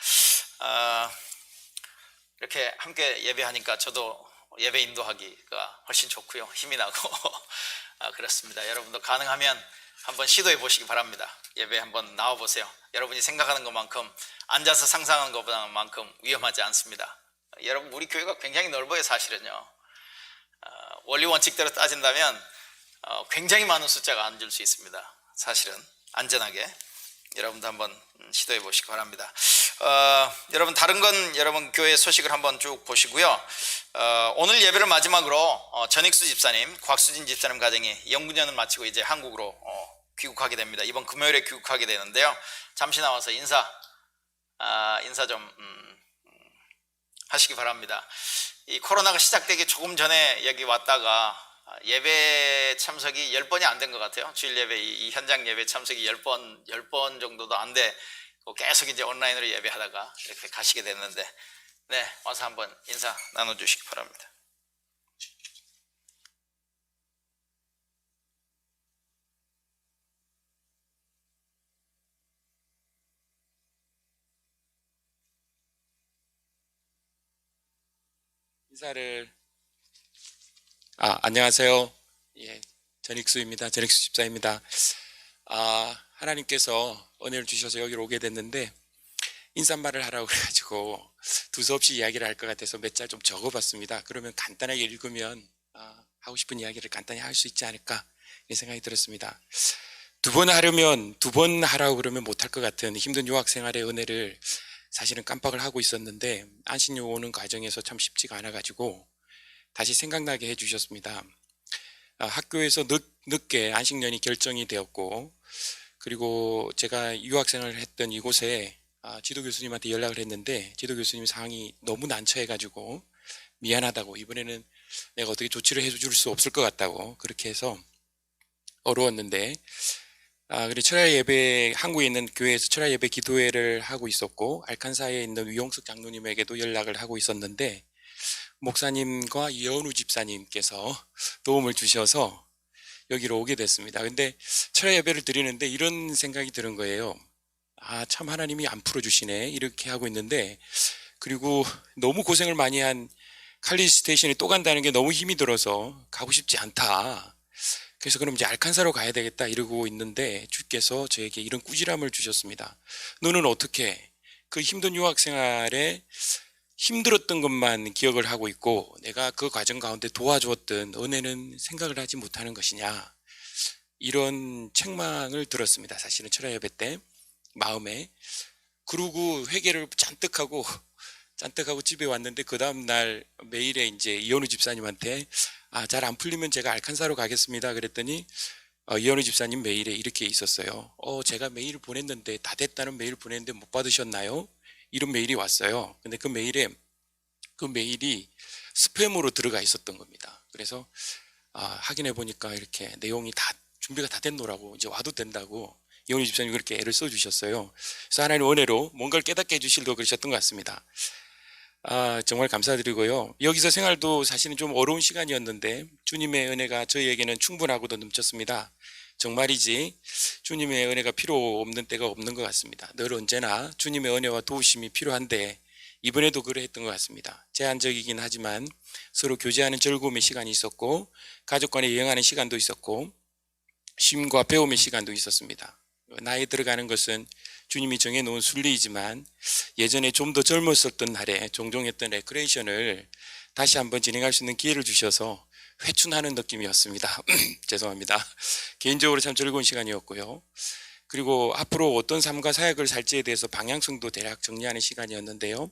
A: 이렇게 함께 예배하니까 저도 예배 인도하기가 훨씬 좋고요, 힘이 나고 그렇습니다. 여러분도 가능하면 한번 시도해 보시기 바랍니다. 예배 한번 나와 보세요. 여러분이 생각하는 것만큼, 앉아서 상상하는 것만큼 위험하지 않습니다. 여러분, 우리 교회가 굉장히 넓어요. 사실은요, 원리 원칙대로 따진다면 굉장히 많은 숫자가 앉을 수 있습니다. 사실은 안전하게 여러분도 한번 시도해 보시기 바랍니다. 여러분, 다른 건 여러분 교회 소식을 한번 쭉 보시고요. 오늘 예배를 마지막으로 전익수 집사님, 곽수진 집사님 가정이 연구년을 마치고 이제 한국으로 귀국하게 됩니다. 이번 금요일에 귀국하게 되는데요. 잠시 나와서 인사 좀 하시기 바랍니다. 이 코로나가 시작되기 조금 전에 여기 왔다가 예배 참석이 10번이 안 된 것 같아요. 주일 예배, 이 현장 예배 참석이 10번 정도도 안 돼. 계속 이제 온라인으로 예배하다가 이렇게 가시게 됐는데, 네, 와서 한번 인사 나눠주시기 바랍니다.
D: 인사를 안녕하세요. 예, 전익수입니다. 전익수 집사입니다. 하나님께서 은혜를 주셔서 여기로 오게 됐는데 인사말을 하라고 그래가지고 두서없이 이야기를 할 것 같아서 몇 자 좀 적어봤습니다. 그러면 간단하게 읽으면 하고 싶은 이야기를 간단히 할 수 있지 않을까 이런 생각이 들었습니다. 두 번 하려면 두 번 하라고 그러면 못할 것 같은 힘든 유학 생활의 은혜를 사실은 깜빡을 하고 있었는데 안식년 오는 과정에서 참 쉽지가 않아가지고 다시 생각나게 해주셨습니다. 학교에서 늦게 안식년이 결정이 되었고 그리고 제가 유학생을 했던 이곳에 지도 교수님한테 연락을 했는데 지도 교수님 상황이 너무 난처해가지고 미안하다고 이번에는 내가 어떻게 조치를 해줄 수 없을 것 같다고 그렇게 해서 어려웠는데 그리고 철야 예배 한국에 있는 교회에서 철야 예배 기도회를 하고 있었고 알칸사에 있는 위용석 장로님에게도 연락을 하고 있었는데 목사님과 이현우 집사님께서 도움을 주셔서 여기로 오게 됐습니다. 근데 철야 예배를 드리는데 이런 생각이 드는 거예요. 참 하나님이 안 풀어주시네 이렇게 하고 있는데 그리고 너무 고생을 많이 한 칼리지 스테이션에 또 간다는 게 너무 힘이 들어서 가고 싶지 않다. 그래서 그럼 이제 알칸사로 가야 되겠다 이러고 있는데 주께서 저에게 이런 꾸지람을 주셨습니다. 너는 어떻게 그 힘든 유학 생활에 힘들었던 것만 기억을 하고 있고 내가 그 과정 가운데 도와주었던 은혜는 생각을 하지 못하는 것이냐 이런 책망을 들었습니다. 사실은 철야 예배 때 마음에. 그러고 회개를 잔뜩 하고 집에 왔는데 그 다음날 메일에 이제 이현우 집사님한테 잘 안 풀리면 제가 알칸사로 가겠습니다 그랬더니 이현우 집사님 메일에 이렇게 있었어요. 제가 메일을 보냈는데 다 됐다는 메일 보냈는데 못 받으셨나요? 이런 메일이 왔어요. 근데 그 메일이 스팸으로 들어가 있었던 겁니다. 그래서 확인해 보니까 이렇게 내용이 다 준비가 다 됐노라고 이제 와도 된다고 이현우 집사님이 그렇게 애를 써주셨어요. 그래서 하나님 은혜로 뭔가를 깨닫게 해주시려고 그러셨던 것 같습니다. 정말 감사드리고요. 여기서 생활도 사실은 좀 어려운 시간이었는데 주님의 은혜가 저희에게는 충분하고도 넘쳤습니다. 정말이지 주님의 은혜가 필요 없는 때가 없는 것 같습니다. 늘 언제나 주님의 은혜와 도우심이 필요한데 이번에도 그러했던 것 같습니다. 제한적이긴 하지만 서로 교제하는 즐거움의 시간이 있었고 가족 간에 여행하는 시간도 있었고 쉼과 배움의 시간도 있었습니다. 나이 들어가는 것은 주님이 정해놓은 순리이지만 예전에 좀 더 젊었었던 날에 종종 했던 레크레이션을 다시 한번 진행할 수 있는 기회를 주셔서 회춘하는 느낌이었습니다. 죄송합니다. 개인적으로 참 즐거운 시간이었고요. 그리고 앞으로 어떤 삶과 사역을 살지에 대해서 방향성도 대략 정리하는 시간이었는데요.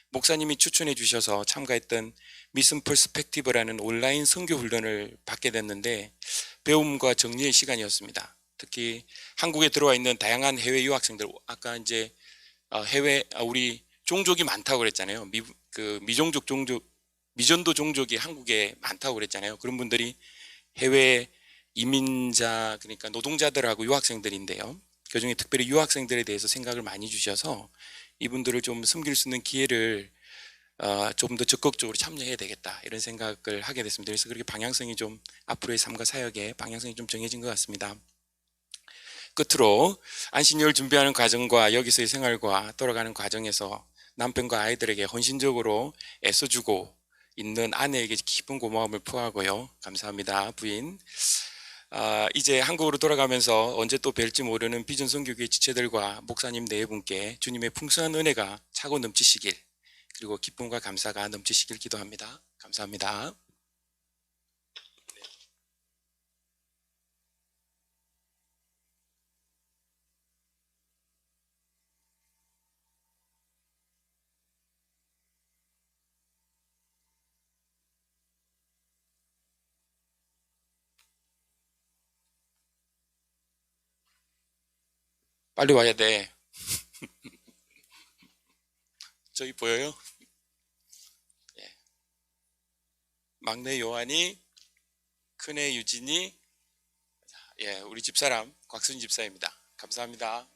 D: 목사님이 추천해 주셔서 참가했던 미션 퍼스펙티브라는 온라인 선교 훈련을 받게 됐는데 배움과 정리의 시간이었습니다. 특히 한국에 들어와 있는 다양한 해외 유학생들, 아까 이제 우리 종족이 많다고 그랬잖아요. 미전도 종족이 한국에 많다고 그랬잖아요. 그런 분들이 해외 이민자, 그러니까 노동자들하고 유학생들인데요. 그중에 특별히 유학생들에 대해서 생각을 많이 주셔서 이분들을 좀 섬길 수 있는 기회를 좀 더 적극적으로 참여해야 되겠다 이런 생각을 하게 됐습니다. 그래서 그렇게 방향성이 좀 앞으로의 삶과 사역의 방향성이 좀 정해진 것 같습니다. 끝으로 안식년을 준비하는 과정과 여기서의 생활과 돌아가는 과정에서 남편과 아이들에게 헌신적으로 애써주고 있는 아내에게 깊은 고마움을 표하고요. 감사합니다, 부인. 이제 한국으로 돌아가면서 언제 또 뵐지 모르는 비전 선교교회 지체들과 목사님 네 분께 주님의 풍성한 은혜가 차고 넘치시길 그리고 기쁨과 감사가 넘치시길 기도합니다. 감사합니다. 빨리 와야 돼. 저기 보여요? 예. 막내 요한이, 큰애 유진이, 우리 집사람 곽순 집사입니다. 감사합니다.